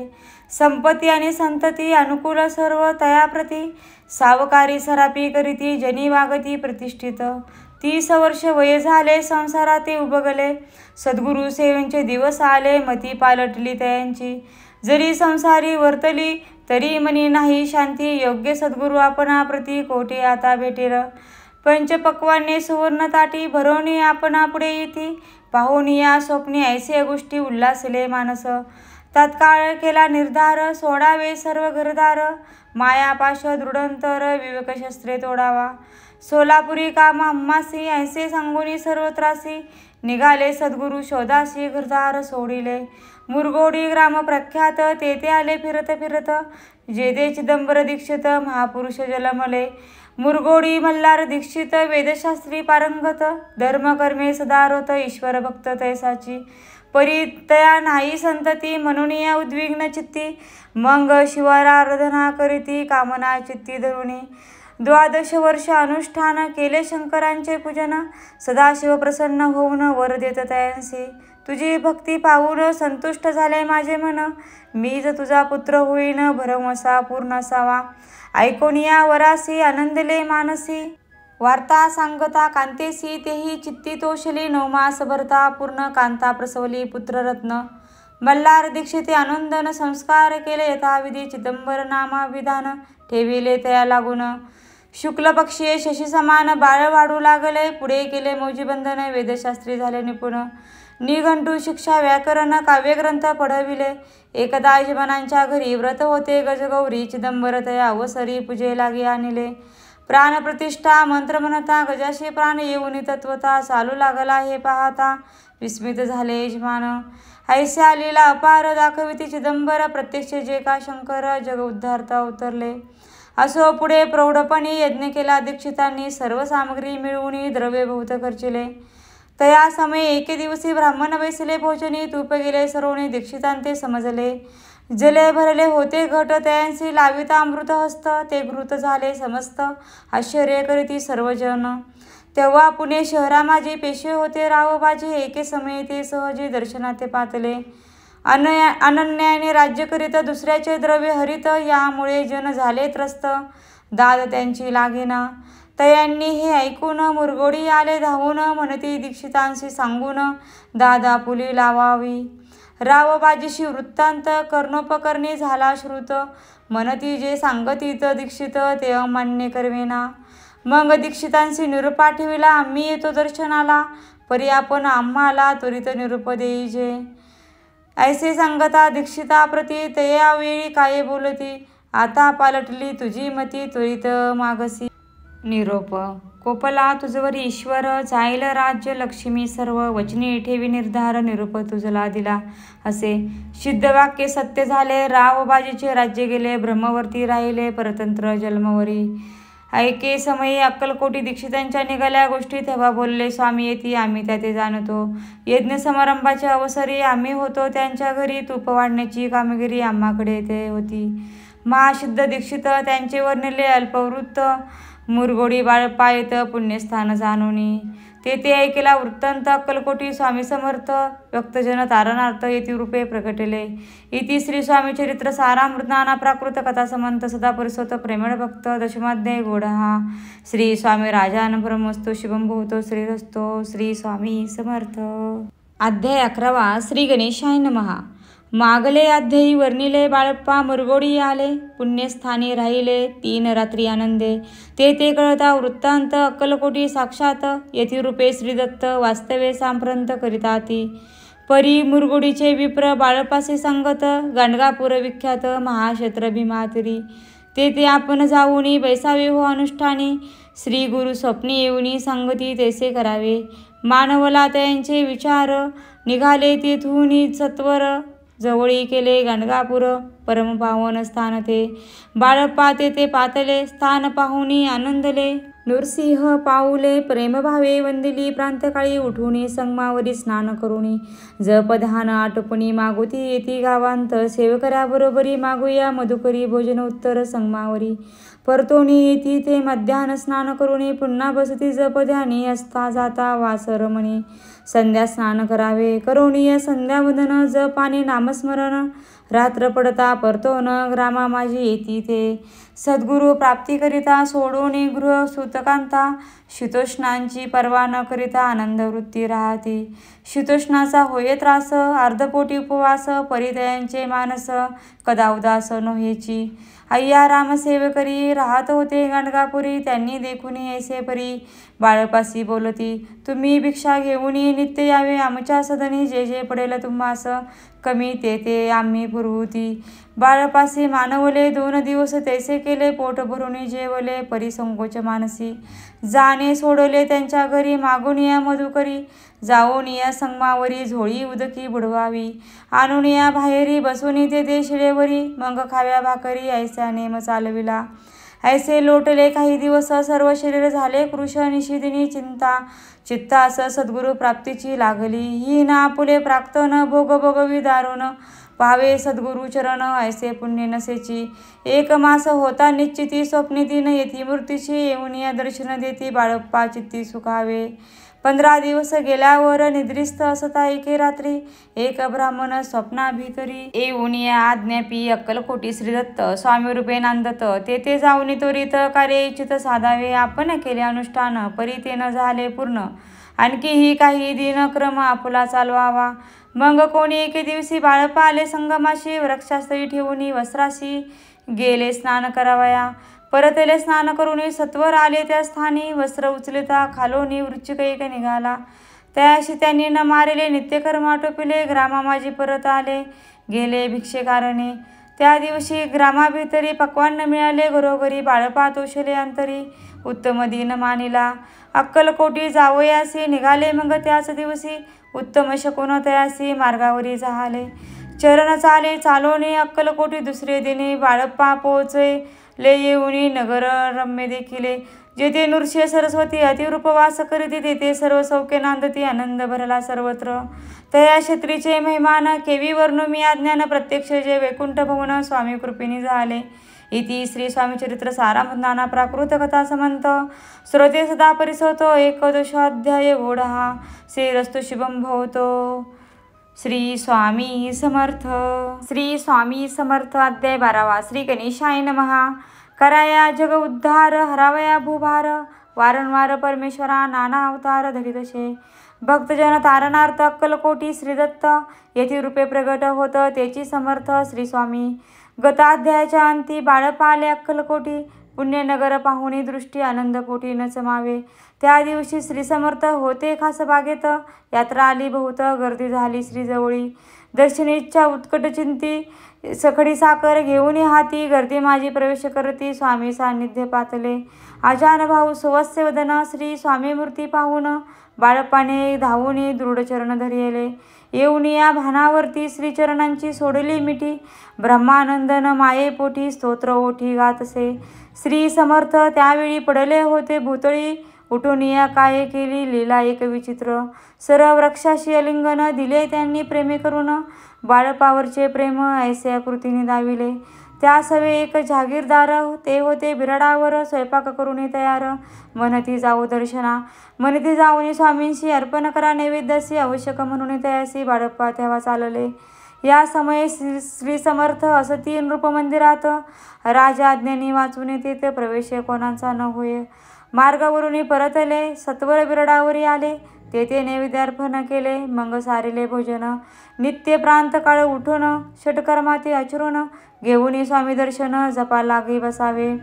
संपत्ती आणि संतती अनुकूल सर्व तयाप्रती, सावकारी सरापी करीती जनी वागती प्रतिष्ठित. 30 वर्ष वय झाले संसाराते उबगले, सद्गुरु सेवेंचे दिवस आले मती पालटली त्यांची. जरी संसारी वर्तली तरी मनी नाही शांती, योग्य सद्गुरु आपणा प्रती कोटी आता भेटेल. पंचपक्वाने सुवर्ण ताटी भरवणी आपणा पुढे येती, पाहून या स्वप्नी ऐसे गोष्टी उल्हासले मानस. तात्काळ केला निर्धार, सोडावे सर्व घरदार. मायापाश दृढंतर विवेकशस्त्रे तोडावा. सोलापुरी काम अम्मासी, ऐसे सांगूनी सर्व त्रासी. निघाले सद्गुरु शोधासी घरदार सोडिले. मुरगोडी ग्राम प्रख्यात, तेथे आले फिरत फिरत. जेदे चिदंबर दीक्षित महापुरुष जलमले. मुरगोडी मल्हार दीक्षित वेदशास्त्री पारंगत. धर्मकर्मे सदारोत ईश्वर भक्त तैसाची. परितया नाही संतती म्हणून या उद्विग्न चित्ती. मग शिवाराराधना करीती कामना चित्ती धरुणी. 12 वर्ष अनुष्ठान केले शंकरांचे पूजन. सदाशिव प्रसन्न होऊन वर देत तयांसी. तुझी भक्ती पाहून संतुष्ट झाले माझे मन. मीच तुझा पुत्र होईन भरमसा पूर्ण असावा. ऐकून या वरासी आनंदले मानसी. वार्ता सांगता कांतेसी, तेही चित्ती तोषली. 9 मास भरता पूर्ण कांता प्रसवली पुत्ररत्न. मल्हार दीक्षिते आनंदन संस्कार केले यथाविधी. चिदंबर नामा विधान ठेविले तया लागून. शुक्ल पक्षी शशी समान बाळ वाढू लागले. पुढे केले मौजीबंधन वेदशास्त्री झाले निपुण. निघंटू शिक्षा व्याकरण काव्यग्रंथ पढविले. एकदा यजमानांच्या घरी व्रत होते गजगौरी. चिदंबर तया अवसरी पूजे लागी आणले. प्राणप्रतिष्ठा मंत्र म्हणता गजाशी प्राण येऊन तत्वता चालू लागला हे पाहता विस्मित झाले यजमान. ऐस्या लीला अपार दाखविती चिदंबर. प्रत्यक्ष जे का शंकर जग उद्धारता उतरले. असो पुढे प्रौढपणी यज्ञ केला दीक्षितांनी. सर्व सामग्री मिळवून द्रव्य बहुत खर्चिले. तया समय एके दिवशी ब्राह्मण बैसले भोजनी. तूप गेले सरवणे दीक्षितांते समजले. जले भरले होते घट तयांसी लाविता अमृत हस्त. ते घृत झाले समस्त आश्चर्य करीती सर्वजन. तेव्हा पुणे शहरा माझे पेशवे होते रावबाजी. एके समय ते सहजी दर्शनात पातले. अनन्याने राज्य करीत दुसऱ्याचे द्रव्य हरित, यामुळे जन झाले त्रस्त, दाद त्यांची लागेना. तयांनी हे ऐकून मुरगोडी आले धावून, म्हणती दीक्षितांशी सांगून दादा पुली लावावी. रावबाजीशी वृत्तांत कर्णोपकरणी झाला श्रुत, म्हणती जे सांगतीत दीक्षित ते अमान्य करवेना. मग दीक्षितांशी निरूप पाठविला, आम्ही येतो दर्शनाला, परी आपण आम्हाला त्वरित निरूप देईजे. ऐसे सांगता दीक्षिताप्रती तया वेळी काय बोलती, आता पालटली तुझी मती त्वरित मागसी निरोप. कोपला तुझवर ईश्वर, जाईल राज्य लक्ष्मी सर्व, वचनी ठेवी निर्धार निरूप तुझला दिला असे. सिद्धवाक्य सत्य झाले, रावबाजीचे राज्य गेले, ब्रह्मवर्ती राहिले परतंत्र जन्मवरी. ऐके समयी अक्कलकोटी दीक्षितांच्या निघाल्या गोष्टी, तेव्हा बोलले स्वामी येती आम्ही त्या ते जाणतो. यज्ञ समारंभाच्या अवसरी आम्ही होतो त्यांच्या घरी, तूप वाढण्याची कामगिरी आम्हाकडे ते होती. महासिद्ध दीक्षित त्यांचे वर्णिले अल्पवृत्त, मुरगोडी बाळप्पा येत पुण्यस्थान जाणोनी. ते ऐकेला वृत्तांत अक्कलकोटी स्वामी समर्थ, व्यक्तजन तारणार्थ येती रूपे प्रकटले. इति श्री स्वामी चरित्र सारामृत नाना प्राकृत कथा समंत सदा परिसोत प्रेमळ भक्त दशमाध्याय गोडहा. श्री स्वामी राजान ब्रह्मस्तु शिवम भवतो श्रीरस्तो. श्री स्वामी समर्थ. अध्याय 11. श्री गणेशाय नमः. मागले अध्यायी वर्णिले बाळप्पा मुरगोडी आले, पुण्यस्थानी राहिले 3 रात्री आनंदे. ते कळता वृत्तांत अक्कलकोटी साक्षात, येती रूपे श्रीदत्त वास्तवे सांप्रंत करिताती. परी मुरगोडीचे विप्र बाळप्पासे सांगत, गाणगापूर विख्यात महाक्षेत्र भीमातिरी. ते आपण जाऊनी बैसावे हो अनुष्ठानी, श्री गुरु स्वप्नी येऊनी सांगती तैसे करावे. मानवला त्यांचे विचार, निघाले तेथून सत्वर, जवळी केले गाणगापूर परमपावन स्थान ते. बाळप्पा ते पातले, स्थान पाहुनी आनंदले, नृसिंह पाऊले प्रेमभावे वंदिली. प्रांतकाळी उठूनी संगमावरी स्नान करुनी, जपध्यान आटपुनी मागुती येती गावांत. सेवकऱ्याबरोबरी मागूया मधुकरी भोजन उत्तर संगमावरी. परतोनी येती ते मध्यान स्नान करुनी, पुन्हा बसती जपध्यानी असता जाता वासरमणी. संध्या स्नान करावे करुणीय संध्यावदन, जप आणि नामस्मरण. रात्र पडता परतोन ग्रामा माझी येती ते. सद्गुरु प्राप्तीकरिता सोडून गृह सुतकांता, शीतोष्णांची पर्वा न करिता आनंद वृत्ती राहती. शीतोष्णाचा होये त्रास, अर्धपोटी उपवास, परिदयांचे मानस कदा उदास नव्हेची. अय्या रामसेवकरी राहत होते गाणगापुरी, त्यांनी देखून ऐसे परी बाळपासी बोलती. तुम्ही भिक्षा घेऊन नित्य यावे आमच्या सदनी, जे जे पडेल तुम्हास कमी ते आम्ही पुरवती. बाळपासी मानवले 2 दिवस तैसे केले, पोट भरून जेवले परी संकोच मानसी. जाणे सोडले त्यांच्या घरी, मागून या मधुकरी. जाऊन या संगमावरी झोळी उदकी बुडवावी. आणून या बाहेरी बसून ते शिळेवरी, मग खाव्या भाकरी ऐसा नेम चालविला. ऐसे लोटले काही दिवस, सर्व शरीर झाले कृश. निशिदिनी चित्तास सद्गुरु प्राप्तीची लागली. ही ना आपुले प्राप्त न भोग भोगवी दारुण, पावे सद्गुरु चरण ऐसे पुण्य नसेची. 1 मास होता निश्चिती, स्वप्नी 3 येती मूर्तीची. येऊन या दर्शन देती बाळप्पा चित्ती सुखावे. 15 दिवस गेल्यावर निद्रिस्त असता एके रात्री, एक ब्राह्मण स्वप्नाभितरी येऊन या आज्ञापी. अक्कलकोटी श्रीदत्त स्वामी रूपे नांदत, ते जाऊन त्वरित कार्य इच्छित साधावे. आपण केले अनुष्ठान परी ते न झाले पूर्ण, आणखीही काही दिनक्रम आपुला चालवावा. मग कोणी एके दिवशी बाळप्पा आले संगमाशी, वृक्षास्थळी ठेवून वस्त्राशी गेले स्नान करावया. परतले स्नान करून सत्वर आले त्या स्थानी, वस्त्र उचलिता खालोनी वृश्चिक एक निघाला. त्याशी त्यांनी न मारिले नित्यकर्म आटोपिले. ग्रामामाजी परत आले गेले भिक्षेकारणे. त्या दिवशी ग्रामाभितरी पक्वान न मिळाले, घरोघरी बाळप्पा तोषले अंतरी. उत्तम दिन मानिला अक्कलकोटी जावयासी, निघाले मग त्याच दिवशी. उत्तम शकुन तयासी मार्गावरी झाले. चरण चाले चालोने अक्कलकोटी दुसरे दिने. बाळप्पा पोहोचे ले येऊनी नगर रम्य देखिले. जेथे नृसिंह सरस्वती अतिरूप वास करीती, तेथे सर्व सौख्य नांदती. आनंद भरला सर्वत्र. तया क्षत्रीचे महिमान केवी वर्णू मी अज्ञान. प्रत्यक्ष जे वैकुंठ भवन स्वामी कृपेने झाले. इति श्री स्वामी चरित्र सारामृत नाना प्राकृत कथा समंत. श्रोते सदा परिसोतो. 11 अध्याय गोडहा. श्रीरस्तु शुभम भवतो. श्री स्वामी समर्थ. श्री स्वामी समर्थ. अध्याय 12. श्री गणेशाय नमः. कराया जग उद्धार, हरावया भूभार, वारंवार परमेश्वरा नाना अवतार धरितसे. भक्तजन तारणार्थ अक्कलकोटी श्रीदत्त, येथे रूपे प्रगट होत त्याची समर्थ श्री स्वामी. गताध्यायाच्या अंती बाळप्पा आले अक्कलकोटी, पुण्यनगर पाहुणी दृष्टी आनंद पोटी न समावे. त्या दिवशी श्री समर्थ होते खास बागेत, यात्रा आली बहुत गर्दी झाली श्रीजवळी. दर्शनीच्या उत्कट चिंती, सखडी साकर घेऊन हाती, गर्दी माझी प्रवेश करती स्वामी सान्निध्य पातले. आजान भाऊ सुवस्य वदन, श्री स्वामी मूर्ती पाहून बाळप्पाने धावून दृढ चरण धरिले. येऊन या भानावरती श्रीचरणांची सोडली मिठी, ब्रह्मानंदन माये पोटी स्तोत्र ओठी गातसे. श्री समर्थ त्यावेळी पडले होते भूतळी, उठून या काय केली लीला एक विचित्र. सरळ वृक्षाशी अलिंगन दिले त्यांनी प्रेमे करून, बाळप्पावरचे प्रेम ऐसे कृतीने दाविले. त्या सवे एक जागीरदार, ते होते बिराडावर स्वयंपाक करून तयार. म्हणती जाऊ दर्शना, म्हणती जाऊन स्वामींशी अर्पण करा नैवेद्यासी, आवश्यक म्हणून तयासी बाळप्पा तेव्हा चालले. या समये श्री समर्थ असती नृप मंदिरात, राजा आज्ञेने वाचून तेथे प्रवेश कोणाचा न होय. मार्गावरून परतले सत्वर बिरडावरी आले, तेथे नैवेद्यार्पण केले मग सारिले भोजन. नित्य प्रांत काळ उठून षटकर्माती आचरून, घेऊन स्वामी दर्शन जपा लागी बसावे.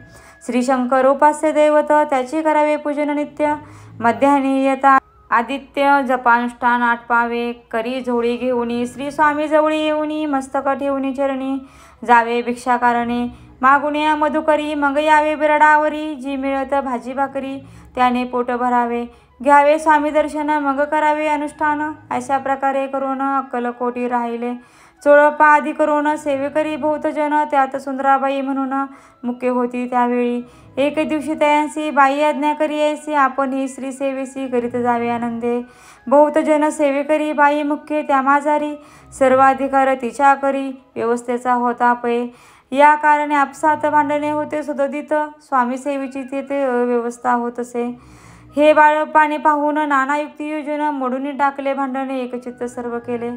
श्री शंकर उपास्य दैवत, त्याची करावे पूजन नित्य. मध्याह्नी येता आदित्य जपानुष्ठान आटपावे, करी झोळी घेऊन श्री स्वामी जवळी येऊन, मस्तक ठेवून चरणी जावे भिक्षाकारणे. मागून या मधुकरी मग यावे बिरडावरी, जी मिळत भाजी भाकरी त्याने पोट भरावे. घ्यावे स्वामी दर्शन मग करावे अनुष्ठान, अशा प्रकारे करून अक्कलकोटी राहिले. चोळपा आदी करून सेवेकरी बहुतजन, त्यात सुंदराबाई म्हणून मुख्य होती त्यावेळी. एक दिवशी तयांसी बाई आज्ञा करी यायसी, आपण ही श्री सेवेसी करीत जावे आनंदे. बहुतजन सेवेकरी बाई मुख्य त्या माझारी, सर्व अधिकार तिच्या करी व्यवस्थेचा होता पै. या कारणे आपसात भांडणे होते सुदोदित, स्वामी सेवेची तेथे अव्यवस्था होत असे. हे बाळप्पाने पाहून नाना युक्ती योजन, मोडून टाकले भांडणे एकचित्त सर्व केले.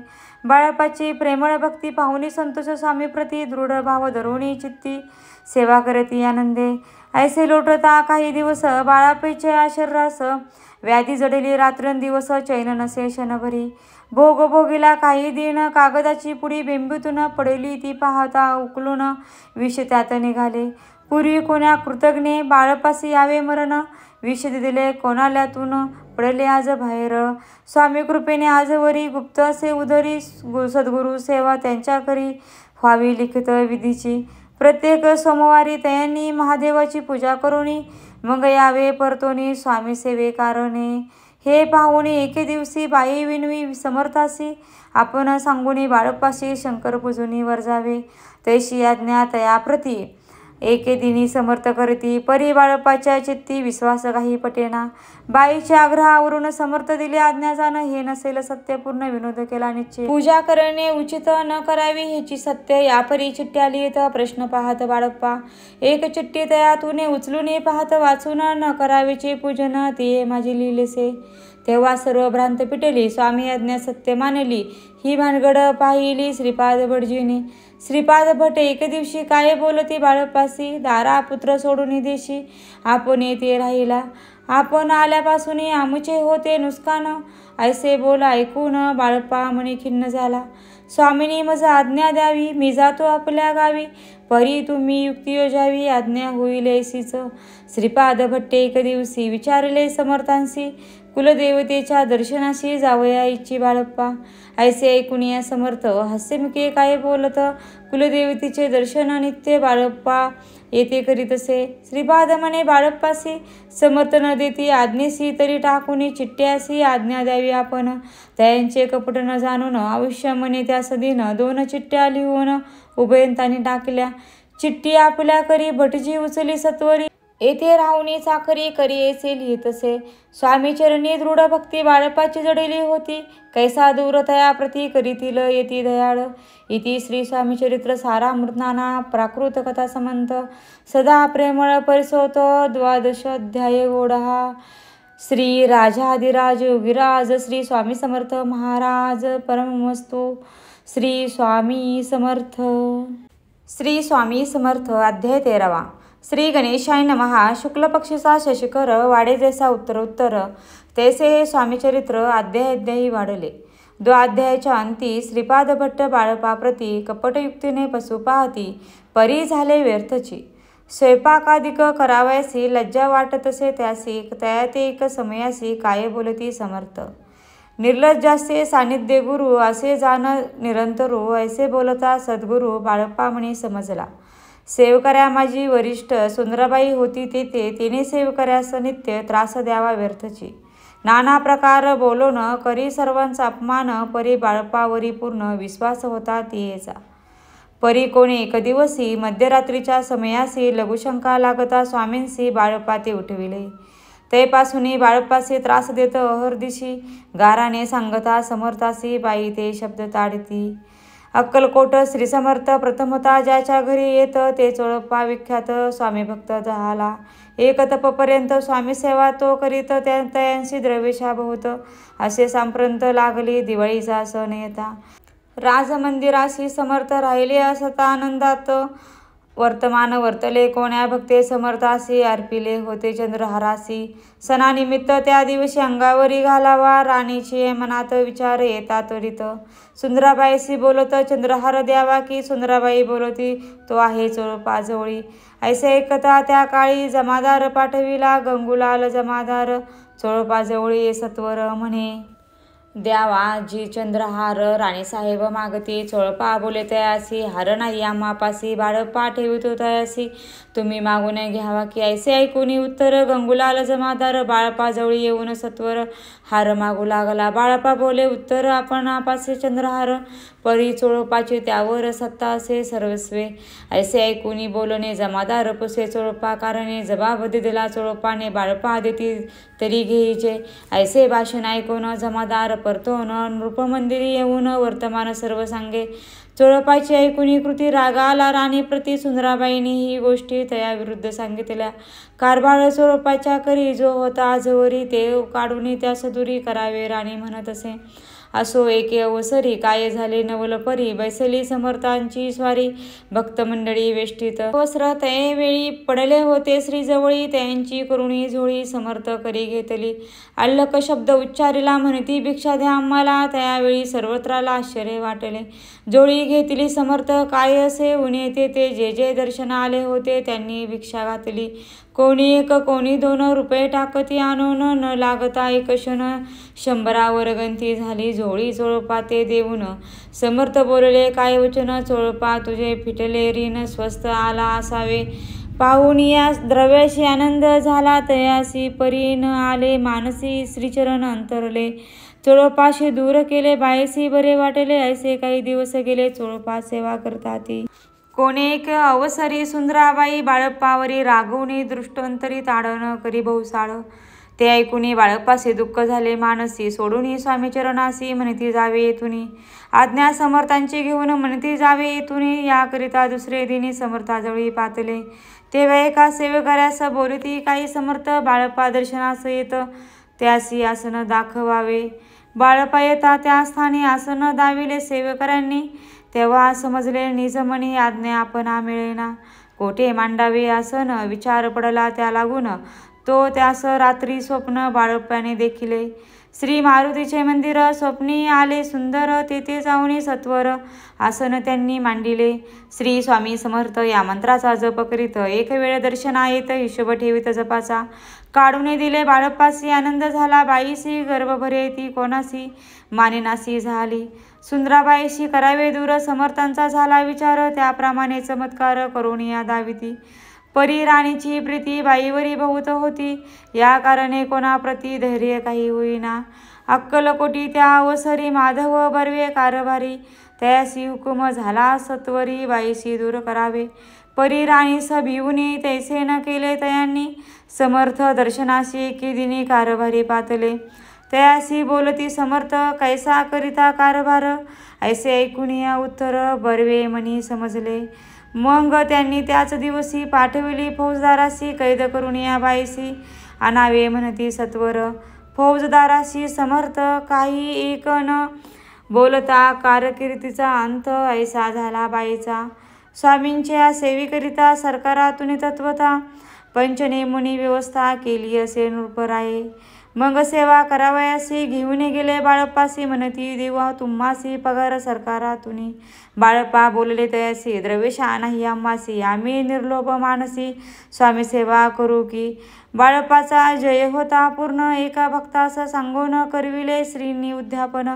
बाळप्पाची प्रेमळ भक्ती पाहुनी संतोष स्वामी प्रती, दृढ भाव धरुणी चित्ती सेवा करती आनंदे. ऐसे लोटता काही दिवस बाळापेच्या शरीरास, व्याधी जडली रात्रंदिवस चैन नसे क्षणभरी. भोग भोगीला काही दिन, कागदाची पुडी बेंबीतून पडली ती पाहता उकलून विष त्यात निघाले. पूर्वी कोण्या कृतज्ञे बाळपासी यावे मरण, विष दिले कोणाल्यातून पडले आज बाहेर. स्वामी कृपेने आजवरी गुप्त असे उदरी, सद्गुरु सेवा त्यांच्या करी व्हावी लिखित विधीची. प्रत्येक सोमवारी त्यांनी महादेवाची पूजा करुनी, मग यावे परतोनी स्वामी सेवे कारणे. हे पाहुणे एके दिवशी बाई विनवी समर्थासी, आपण सांगुनी बाळप्पाशी शंकर पूजुनी वर जावे. तैशी आज्ञा तया प्रती, एके दिनी समर्थ करती, परी बाळप्पाच्या चित्ती विश्वास काही पटेना. बाईच्या आग्रहावरून समर्थ दिले आज्ञा जाण, हे नसेल सत्य पूर्ण विनोद केला निश्चय. पूजा करणे उचित न करावी ह्याची सत्य, यापरी चिठ्ठ्या लिहित प्रश्न पाहत बाळप्पा. एक चिठ्ठी तयातून उचलून पाहत वाचून, न करावीचे पूजन ते माझी लिहिलेसे. तेव्हा सर्व भ्रांत पिटेली, स्वामी आज्ञा सत्य मानली, ही भानगड पाहिली श्रीपाद भटजीने. श्रीपाद भट एक दिवशी काय बोलती बाळप्पासी, दारा पुत्र सोडून देशी आपण येथे राहिला. आपण आल्यापासून आमचे होते नुकसान, ऐसे बोल ऐकून बाळप्पा मनी खिन्न झाला. स्वामीनी मज आज्ञा द्यावी, मी जातो आपल्या गावी, परी तुम्ही युक्ती योजावी, आज्ञा होईल ऐसीच. श्रीपाद भट्टे एक दिवशी विचारले समर्थांशी, कुलदेवतेच्या दर्शनाशी जावया इच्छी बाळप्पा. ऐसे ऐकून या समर्थ हास्यमुखे काय बोलत, कुलदेवतेचे दर्शन नित्य बाळप्पा येथे करीत असे. श्रीपाद म्हणे बाळप्पासी, समर्थ न देती आज्ञेसी, तरी टाकून चिठ्ठ्यासी आज्ञा द्यावी आपण. त्यांचे कपट न जाणून आयुष्य म्हणे त्या सदीन, दोन चिठ्ठ्या लिहून उभयंतांनी टाकल्या. चिठ्ठी आपल्या करी भटजी उचली सत्वरी, येथे राहुनी चाकरी करी ऐसे लिहित असे. स्वामी चरणी दृढ भक्ती बाळप्पाची जडली होती, कैसा दूर तया प्रती करीतील येती दयाळ. इति श्री स्वामी चरित्र सारामृतनाना प्राकृत कथा समंत, सदा प्रेमळ परिसोत द्वादश अध्याय गोडहा. श्री राजाधिराज योगीराज श्री स्वामी समर्थ महाराज परमस्तु. श्री स्वामी समर्थ. श्री स्वामी समर्थ. अध्याय 13. श्री गणेशाय नमः. शुक्ल पक्षीचा शशिकर वाढे जैसा उत्तरोत्तर तैसे हे स्वामीचरित्र अध्यायी वाढले. द्वाध्यायाच्या अंती श्रीपाद भट्ट बाळपाप्रती कपटयुक्तीने पसू पाहती परी झाले व्यर्थची. स्वयंपाकादिक करावयासी लज्जा वाटतसे त्यासी तयाते एक समयासी काय बोलती समर्थ. निर्लज्जासे सानिध्य गुरु असे जाण निरंतरू ऐसे बोलता सद्गुरु बाळप्पा म्हणी समजला. सेवकऱ्या माझी वरिष्ठ सुंदराबाई होती तेथे तिने सेवकऱ्यास नित्य त्रास द्यावा व्यर्थची. नाना प्रकार बोलून करी सर्वांचा अपमान परी बाळप्पावरी पूर्ण विश्वास होता तियेचा. परी कोणी एक दिवसी मध्यरात्रीच्या समयासी लघुशंका लागता स्वामींसी बाळप्पा ते उठविले. तैपासून बाळप्पासी त्रास देत अहर्दिशी गाराने सांगता समर्थासी बाई ते शब्द ताडती. अक्कलकोट श्रीसमर्थ प्रथमता ज्याच्या घरी येत ते चोळप्पा विख्यात स्वामी भक्त झाला. एक तपपर्यंत स्वामी सेवा तो करीत तयांशी द्रव्यशा बहुत असे सांप्रत लागली. दिवाळीचा सण येता राजमंदिराशी समर्थ राहिले असता आनंदात वर्तमान वर्तले. कोण्या भक्ते समर्थासी अर्पिले होते चंद्रहारासी. सणानिमित्त त्या दिवशी अंगावरी घालावा राणीची मनात विचार येता त्वरित. सुंदराबाईशी बोलत चंद्रहार द्यावा की सुंदराबाई बोलती तो आहे चोळप्पाजवळी. ऐसे ऐकता त्या काळी जमादार पाठविला गंगूलाल जमादार चोळप्पाजवळी सत्वर म्हणे द्यावा जी चंद्रहार. राणीसाहेब मागती. चोळप्पा बोले तयासी हार नाही आम्हापासी. बाळप्पा ठेवितो तयासी तुम्ही मागून घ्यावा की. ऐसे ऐकून उत्तर गंगूलाल जमादार बाळप्पाजवळी येऊन सत्वर हार मागू लागला. बाळप्पा बोले उत्तर आपणापासे चंद्रहार परी चोळप्पाची त्यावर सत्ता असे सर्वस्वे. ऐसे ऐकून बोलणे जमादार पुसे चोळप्पा कारणे जबाब दिला चोळप्पाने बाळप्पा देती तरी घेईचे. ऐसे भाषण ऐकून जमादार परतोन नृपमंदिरी येऊन वर्तमान सर्व सांगे. चोळप्पाची ऐकून कृती रागा आला राणीप्रती. सुंदराबाईंनी ही गोष्टी तया विरुद्ध सांगितल्या. कारभार चोळप्पाच्या करी जो होता आजवरी ते काढून त्या दुरी करावे राणी म्हणत असे. असो एके अवसरी काय झाले नवल परी बैसली समर्थांची स्वारी. भक्त मंडळी वेष्टीत वस्त्र ते वेळी पडले होते श्रीजवळी. त्यांची करुणी झोळी समर्थ करी घेतली. अल्लक शब्द उच्चारिला म्हणती भिक्षा द्या आम्हाला. त्यावेळी सर्वत्राला आश्चर्य वाटले. जोळी घेतली समर्थ काय असे उणे ते जे जे दर्शन आले होते त्यांनी भिक्षा घातली. कोणी एक कोणी 2 रुपये टाकती आणून न लागता एक क्षण 100 गंती झाली. झोळी चोळप्पा ते देऊन समर्थ बोलले काय वचन. चोळप्पा तुझे फिटले ऋण स्वस्त आला असावे. पाहून या द्रव्याशी आनंद झाला तयासी परी न आले मानसी श्रीचरण अंतरले. चोळप्पाशी दूर केले बायसी बरे वाटले. ऐसे काही दिवस गेले चोळप्पा सेवा करताती. कोणे एक अवसरी सुंदराबाई बाळप्पावरी रागवणी दृष्टांतरी ताडण करी बहुसाळ. ते ऐकून बाळप्पासी दुःख झाले मानसी. सोडून स्वामीचरणासी म्हणती जावे येथुनी. आज्ञा समर्थांची घेऊन म्हणती जावे येथुनी. याकरिता दुसरे दिनी समर्थाजवळी पातले. तेव्हा एका सेवकऱ्यास बोलती काही समर्थ बाळप्पा दर्शनास येत त्यासी आसन दाखवावे. बाळप्पा येता त्या स्थानी आसन दाविले सेवकऱ्यांनी. तेव्हा समजले निजमनी आज्ञा आपणा मिळेना. कोठे मांडावे आसन विचार पडला त्या लागून. तो त्यास रात्री स्वप्न बाळप्पाने देखिले. श्री मारुतीचे मंदिर स्वप्नी आले सुंदर. तेथे जाऊन सत्वर आसन त्यांनी मांडिले. श्री स्वामी समर्थ या मंत्राचा जप करीत एक वेळ दर्शना येत हिशोब ठेवीत जपाचा. काढून दिले बाळप्पासी आनंद झाला. बाईसी गर्भभरे ती कोणासी मानेनासी झाली. सुंदराबाईशी करावे दूर समर्थांचा झाला विचार. त्याप्रमाणे चमत्कार करून या दाविती. परी राणीची प्रीती बाईवरी बहुत होती. या कारणे कोणाप्रती धैर्य काही होईना. अक्कलकोटी त्या अवसरी माधव बर्वे कारभारी. त्यासी हुकुम झाला सत्वरी बाईशी दूर करावे. परी राणीस भिवूनी तैसे न केले तयांनी. समर्थ दर्शनाशी एके दिनी कारभारी पातले. तयासी बोलती समर्थ कैसा करिता कारभार. ऐसे ऐकून या उत्तर बर्वे मनी समजले. मग त्यांनी त्याच दिवशी पाठविली फौजदारासी कैद करून या बाईसी. आणावे म्हणती सत्वर. फौजदाराशी समर्थ काही एक न बोलता कारकिर्दीचा अंत ऐसा झाला बाईचा. स्वामींच्या सेवेकरिता सरकारातून तत्वता पंचनेमुनी व्यवस्था केली असे नृपराये. मग सेवा करावयासी घेऊन गेले बाळप्पासी म्हणती देवा तुम्हासी पगार सरकारातून. बाळप्पा बोलले तयासी द्रव्यशा नाही आम्हासी आम्ही निर्लोभ मानसी स्वामी सेवा करू की. बाळप्पाचा जय होता पूर्ण एका भक्तास सांगून करविले श्रींनी उद्यापन.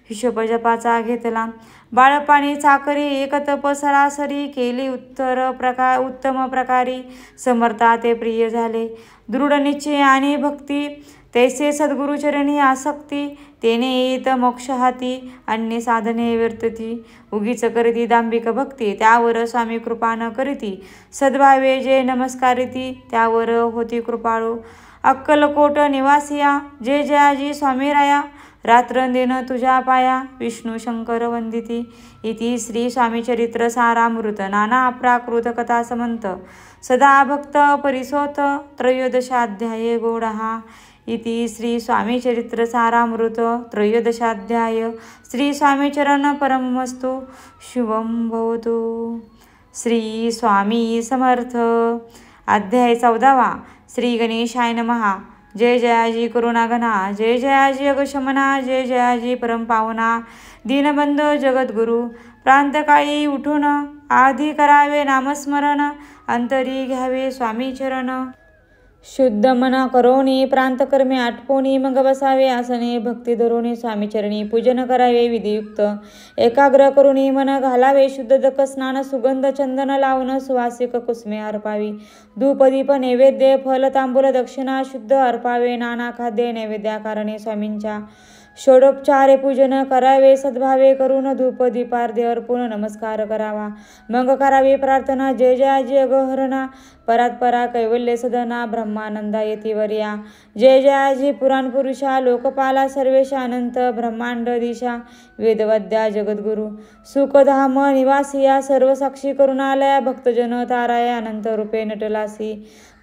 हिशोब जपाचा घेतला बाळप्पाने चाकरी एक तप सरासरी केली उत्तम प्रकारे समर्था ते प्रिय झाले. दृढ निश्चय आणि भक्ती तैसे सद्गुरुचरणी आसक्ती तेने येत मोक्ष हाती अन्य साधने व्यर्थती. उगीच करीती दांभिक भक्ती त्यावर स्वामी कृपा न करीती. सद्भावे जे नमस्कारिती त्यावर होती कृपाळू. अक्कलकोट निवासिया जे जयाजी स्वामी राया रात्रंदिन तुझ्या पाया विष्णू शंकर वंदिती. इति श्री स्वामीचरित्र सारामृत नाना प्राकृत कथा समंत सदा भक्त परिसोत त्रयोदशाध्याये गोडहा. इति श्री स्वामीचरित्र सारामृत त्रयोदशाध्याय. श्री स्वामीचरण परमस्तु शुभं भवतु. श्री स्वामी समर्थ. अध्याय 14. श्री गणेशाय नमः. जय जयाजी करुणाघना जय जयाजी अगशमना जय जयाजी परमपावना. दीनबंधू जगद्गुरु प्रांतकाळी उठून आधी करावे नामस्मरण अंतरी घ्यावे स्वामी चरण. शुद्ध मना करोनी प्रांतकर्मे आटपोनी मग बसावे आसने भक्ती धरोनी स्वामीचरणी पूजन करावे विधियुक्त. एकाग्र करुणी मन घालावे शुद्धदक स्नान सुगंध चंदन लावून सुवासिक कुसमे अर्पावी. धूप दीप नैवेद्य फल तांबूल दक्षिणा शुद्ध अर्पावे. नाना खाद्य नैवेद्याकारणे स्वामींच्या षोडोपचारे पूजन करावे. सद्भावे करून धूप दीपार्ध्य अर्पून नमस्कार करावा. मग करावी प्रार्थना जय जयाजी अगहरणा परात्परा कैवल्य सदना ब्रह्मानंदा यतिवर्या. जय जयाजी पुराण पुरुषा लोकपाला सर्वेशा अनंत ब्रह्मांड दिशा वेदवद्या जगद्गुरु. सुखधाम निवासिया सर्वसाक्षी करुणालया भक्तजन ताराया अनंत रूपे नटलासी.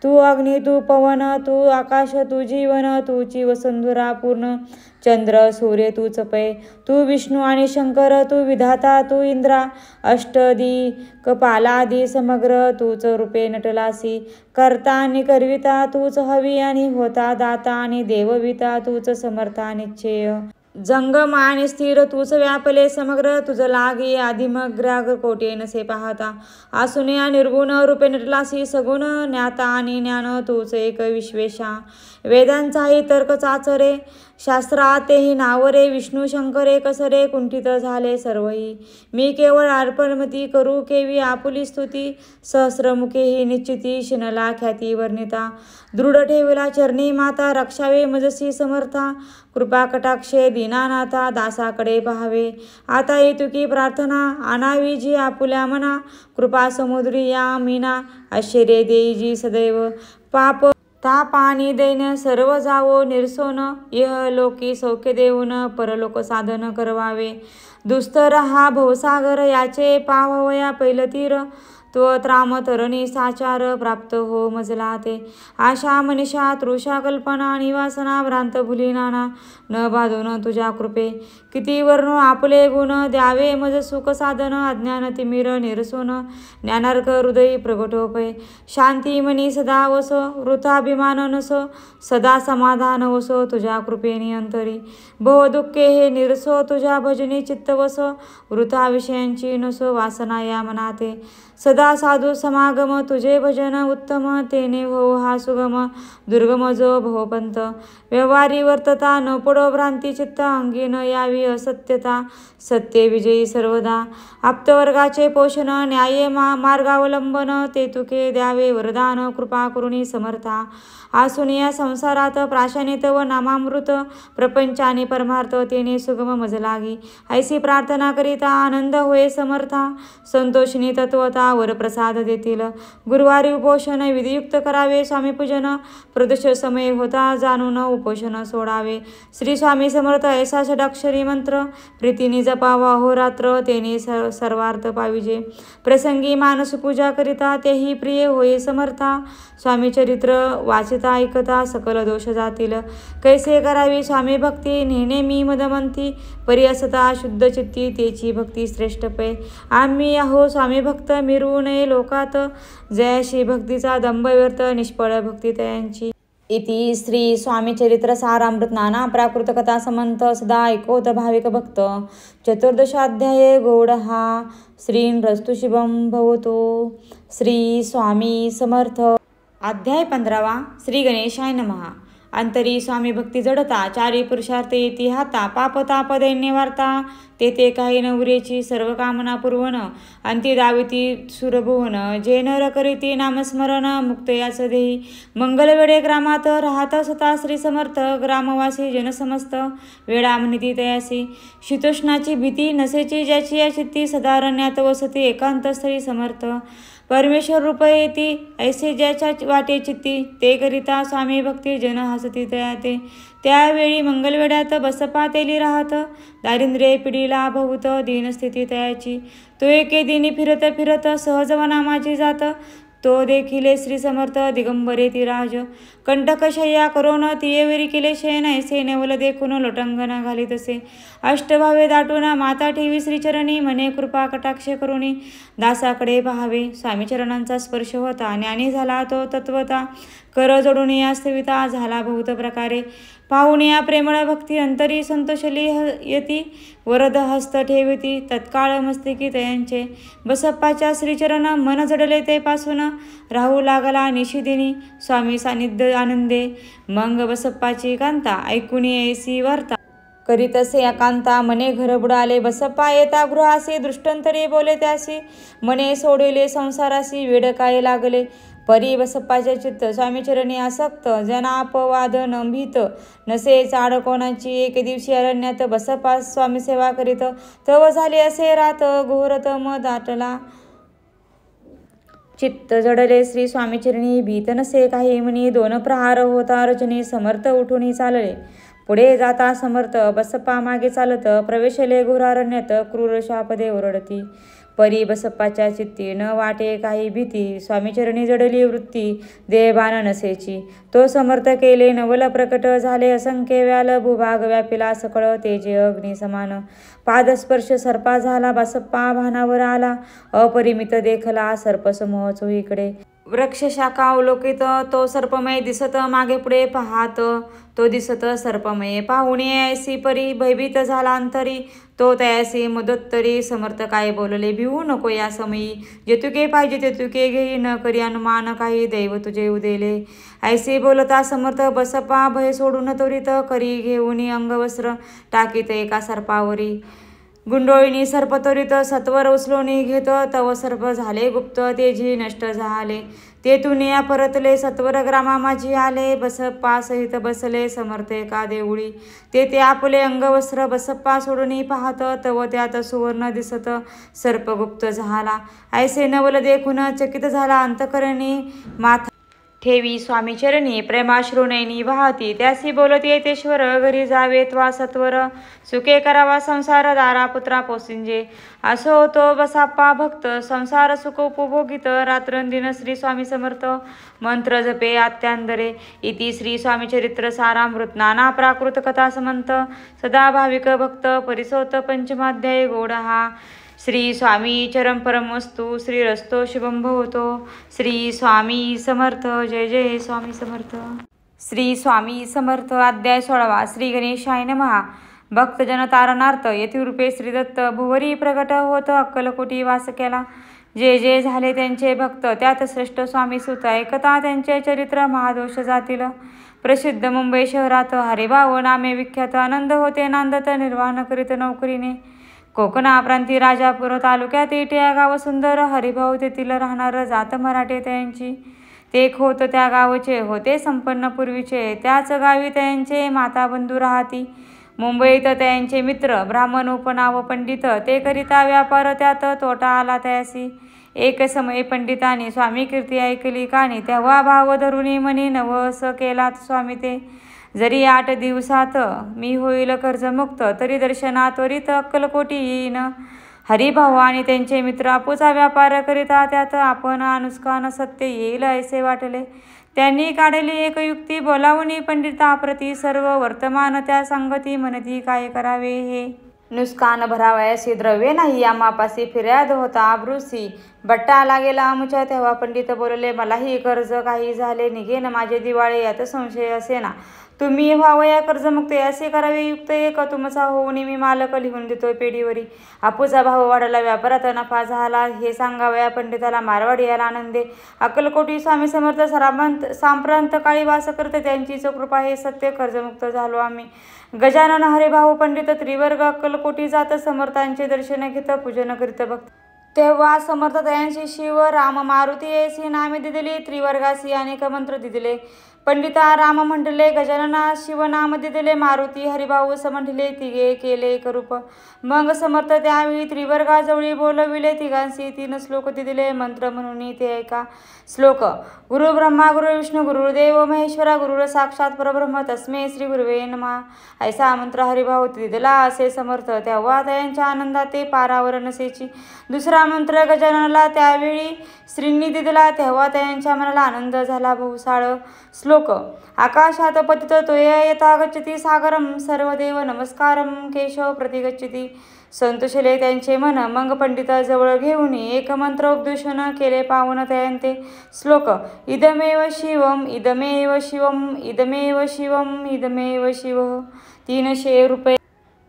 तू अग्नी तू पवन तू आकाश तू जीवन तूची वसुंधरा पूर्ण. चंद्र सूर्य तू चपय तू विष्णू आणि शंकर तू विधाता तू इंद्रा अष्टदी कपालादी समग्र तूच रूपे नटलासी. करता आणि करविता तूच हवी आणि होता दाता आणि देवविता तूच समर्था निश्चय. जंगम आणि स्थिर तूच व्यापले समग्र तुझ लागे आदिमग्राग कोटे नसे पाहता. आसुने निर्गुण रूपे नटलासी सगुण ज्ञाता आणि ज्ञान तूच एक विश्वेशा. वेदांचाही तर्क चाचरे शास्त्रातेही नावरे विष्णू शंकरे कसरे कुंठित झाले सर्वही. मी केवळ अर्पणमती करू केवी आपुली स्तुती सहस्रमुखेही निश्चिती शिनला ख्याती वर्णिता. दृढ ठेवला चरणी माता रक्षावे मजसी समर्था. कृपा कटाक्षे दीनानाथा दासाकडे पाहावे. आता येतुकी प्रार्थना आणावी जी आपुल्या मना. कृपा समुद्री या मीना आश्चर्य देई जी सदैव. पाप ताप आणि दैन सर्व जावो निरसोन इह लोकी सौख्य देऊन परलोक साधन करवावे. दुस्तर हा भवसागर याचे पावया पैलतीर. त्वत्राम तरणी साचार प्राप्त हो मजला ते. आशा मनिषा तृषा कल्पना निवासना भ्रांत भुली नाना न बाधून तुझ्या कृपे. किती वर्णो आपले गुण द्यावे मज सुख साधन अज्ञान तिमिर निरसोन ज्ञानार्क हृदयी प्रगटोपय. शांती मनी सदा वसो वृथाभिमान नसो सदा समाधान वसो तुझ्या कृपेने अंतरी. भव दुःखे हे निरसो तुझ्या भजनी चित्त वसो वृथा विषयांची नसो वासना या मनाते. सदा साधू समागम तुझे भजन उत्तम तेने हो हा सुगम दुर्गम जो भवपंत. व्यवहारी वर्तता न पडो भ्रांती चित्त अंगी न यावी असत्यता. सत्य विजयी सर्वदा आप्तवर्गाचे पोषण न्याय मार्गावलंबन ते तुके द्यावे वरदान कृपा करुणी समर्था. आसून या संसारात प्राशाने तव नामामृत प्रपंचाने परमार्थ तेने सुगम मज लागी. ऐसी प्रार्थना करिता आनंद होय समर्था. संतोषिनी तत्वता होता वरप्रसाद देतील. गुरुवारी उपोषण विधियुक्त करावे. स्वामी पूजन प्रदोष समय होता जाणून उपोषण सोडावे. श्री स्वामी समर्थ ऐसा षडाक्षरी मंत्र प्रीतीने जपावा अहोरात्र तेने सर्वार्थ पाविजे. प्रसंगी मानस पूजा करिता तेही प्रिय होय समर्था. स्वामी चरित्र वाचिता ऐकता सकल दोष जातील. कैसे करावी स्वामी भक्ती नेहने मी मदमंती परी असता शुद्ध चित्ती तेची भक्ती श्रेष्ठ पै. आम्ही आहो स्वामी भक्त मिरवू नये लोकात जयाशी भक्तीचा दंभ व्यर्थ निष्फळ भक्ती तयांची. इति श्री स्वामी चरित्र सारामृत नाना प्राकृत कथा समंत सदा ऐकोत भाविक भक्त. चतुर्दशाध्याय गौड हा श्रीरस्तु शिवं भवतो. श्री स्वामी समर्थ. अध्याय 15. श्री गणेशाय नमः. अंतरी स्वामी भक्ती जडता चारी पुरुषार्थ येती हाता पाप ताप दैन्य वार्ता तेथे काही नवरेची सर्व कामना पुरवण अंती दाविती सुरभुवन जे नर करीती नामस्मरण मुक्त याच देही. मंगल वेळे ग्रामात राहत सता श्री समर्थ ग्रामवासी जनसमस्त वेळा म्हणती तयासी. शीतोष्णाची भीती नसेची ज्याची या चित्ती सदारण्यात वसती एकांत श्री समर्थ. परमेश्वर रूप येती ऐसे ज्याच्या वाटे चित्ती ते करिता स्वामी भक्ती जन हसती तयाते. त्यावेळी मंगलवेड्यात बसपा तेली राहत दारिद्र्य पिढीला बहुत दीनस्थिती तयाची. तो एके दिनी फिरत फिरत सहजवना माझी जात तो देखिले श्री समर्थ दिगंबरे ती राज. कंटकशय्या करोन तियेवरी केले शयन ऐसे नेवल देखून लोटंगण घाली तसे. अष्टभावे दाटून माता ठेवी श्रीचरणी म्हणे कृपा कटाक्ष करुणी दासाकडे पाहावे. स्वामीचरणांचा स्पर्श होता ज्ञानी झाला तो तत्वता कर जोडून या सेविता झाला बहुत प्रकारे. पाहून या प्रेमळ भक्ती अंतरी संतोषली यती वरद हस्त ठेविती तत्काळ मस्तिकी तयांचे. बसप्पाच्या श्रीचरण मन जडले ते पासून राहू लागला निशिदिनी स्वामी सानिध्य आनंदे. मग बसप्पाची कांता ऐकून ऐसी वार्ता करीतसे एकांता मने घर बुडाले. बसप्पा येता गृहासी दृष्टंतरी बोले त्यासी मने सोडिले संसारासी वेड काय लागले. परी बसप्पाचे चित्त स्वामीचरणी आसक्त जनापवाद न भीत नसे चाड कोणाची. एक दिवशी अरण्यात बसप्पा स्वामी सेवा करीत तव झाले असे रात घोरत म दाटला चित्त जडले श्री स्वामीचरणी भीत नसे काही म्हणी. दोन प्रहार होता रजनी समर्थ उठून चालले पुढे जाता समर्थ बसप्पा मागे चालत प्रवेशले घोरारण्यात क्रूर शापदे ओरडती. परी बसप्पाच्या चित्ती न वाटे काही भीती स्वामीचरणी जडली वृत्ती देहभान नसेची. तो समर्थ केले नवल प्रकट झाले असंख्य व्याल भूभाग व्यापिला सकळ तेजे अग्नी समान. पादस्पर्श सर्पा झाला बसप्पा भानावर आला अपरिमित देखला सर्पसमूह चोहीकडे. वृक्ष शाखा अवलोकित तो सर्पमय दिसत मागे पुढे पाहात तो दिसत सर्पमय. पाहुणे ऐसी परी भयभीत झाला अंतरी तो तयासी मदोत्तरी. समर्थ काय बोलले भिवू नको या समयी जे तुके पाहिजे ते तुके घेई न करी अनुमान काही दैव तुझे उदेले. ऐसे बोलता समर्थ बसप्पा भय सोडून त्वरित करी घेऊन अंगवस्त्र टाकीत एका सर्पावरी. गुंडोळीनी सर्प त्वरित सत्वर उचलून घेत तव सर्प झाले गुप्त तेजी नष्ट झाले. तेथून या परतले सत्वर ग्रामा माझी आले. बसप्पा सहित बसले समर्थ एका देऊळी तेथे आपले अंगवस्त्र बसप्पा सोडून पाहत तव त्यात सुवर्ण दिसत सर्प गुप्त झाला. ऐसे नवल देखून चकित झाला अंतकरणी माथा ठेवी स्वामीचरणी प्रेमाश्रुनयनी वाहती. त्यासी बोलत येतेश्वर घरी जावे त्वा सत्वर सुखे करावा संसार दारा पुत्रा पोसिंजे. असो होतो बसप्पा भक्त संसार सुख उपभोगित रात्रंदिन श्री स्वामी समर्थ मंत्र जपे आत्यांदरे. इति श्री स्वामी चरित्र सारामृत नाना प्राकृत कथा समंत सदा भाविक भक्त परिसोत पंचमाध्याय गौड हा. श्री स्वामी चरम परमस्तु श्रीरस्तो शुभं भवतो. श्री स्वामी समर्थ. जय जय स्वामी समर्थ. श्री स्वामी समर्थ. अध्याय 16. श्री गणेशाय नमः. भक्तजन तारणार्थ यतिरूपे श्रीदत्त भुवरी प्रगट होत अक्कलकोटी वास केला. जे जे झाले त्यांचे भक्त त्यात श्रेष्ठ स्वामी सुत ऐकता त्यांचे चरित्र महादोष जातील. प्रसिद्ध मुंबई शहरात हरिभाव नामे विख्यात आनंद होते नांदत निर्वाण करीत नोकरीने. कोकणा प्रांती राजापूर तालुक्यात इटे गाव सुंदर हरिभाऊ तेथील राहणार जात मराठे त्यांची. ते होत त्या गावचे होते संपन्न पूर्वीचे त्याच गावी त्यांचे माता बंधू राहती. मुंबईत त्यांचे मित्र ब्राह्मण उपनाव पंडित ते करिता व्यापार त्यात तोटा आला त्यासी. एक समय पंडितांनी स्वामी कीर्ती ऐकली कानी, तेव्हा भाव धरुणी म्हणे नवस केलात स्वामी ते. जरी 8 दिवसात मी होईल कर्जमुक्त, तरी दर्शना त्वरित अक्कलकोटी येईन. हरिभाऊ आणि त्यांचे मित्र आपूचा व्यापार करिता, त्यात आपण अनुष्कान सत्य येईल असे वाटले. त्यांनी काढली एक युक्ती, बोलावणी पंडिताप्रती सर्व वर्तमान त्या सांगती. म्हणती काय करावे हे नुकसान भरावयासी द्रव्य नाही, आम्हापासी फिर्याद होता आब्रुसी. बट्टा लागेला आमुच्या, तेव्हा पंडित बोलले मलाही कर्ज काही झाले निघेन माझे दिवाळे, यात संशय असे ना. तुम्ही व्हावया कर्जमुक्त, असे करावे युक्त एक. तुमचा होऊन मी मालक लिहून देतोय पेढीवरी. आपूचा भाव वाढला, व्यापारात नफा झाला, हे सांगावया पंडिताला. मारवाडी याला आनंदे. अक्कलकोटी स्वामी समर्थ सांप्रांत काळी वास करते, त्यांचीच कृपा हे सत्य, कर्जमुक्त झालो आम्ही. गजानन हरिभाऊ पंडित त्रिवर्ग अक्कलकोटी जात, समर्थांचे दर्शन घेत पूजन करीत भक्त. तेव्हा समर्थ दयांशी शिव राम मारुती ऐसी नामे दिदले, त्रिवर्गासी अनेक मंत्र दिदले. पंडिता राम म्हटले, गजानना शिवनाम दिदले, मारुती हरिभाऊ समंढले, तिघे केले एक रूप. मग समर्थ त्यावेळी त्रिवर्गाजवळी बोलविले, तिघांशी 3 श्लोक दिदले, मंत्र म्हणून ते ऐका. श्लोक. गुरु ब्रह्मा गुरु विष्णू गुरुदेव महेश्वरा, गुरुर साक्षात परब्रह्म तस्मै श्री गुरुवे नमः. ऐसा मंत्र हरिभाऊ दिदला असे समर्थ, तेव्हा त्यांच्या आनंदात ते पारावर नसेची. दुसरा मंत्र गजाननाला त्यावेळी श्रींनी दिदला, तेव्हा त्यांच्या मनाला आनंद झाला बहुसाळ. श्लोक. आकाशात पतित तोय यथा गच्छति सागरम, सर्वदेव नमस्कारम केशव प्रति गच्छति. संतोषले त्यांचे मन, मग पंडित जवळ घेऊन एक मंत्र उपदेशन केले पावन तयांते. श्लोक. इदमेव शिवम इदमेव शिवम इदमेव शिवम इदमेव शिव. 300 रुपये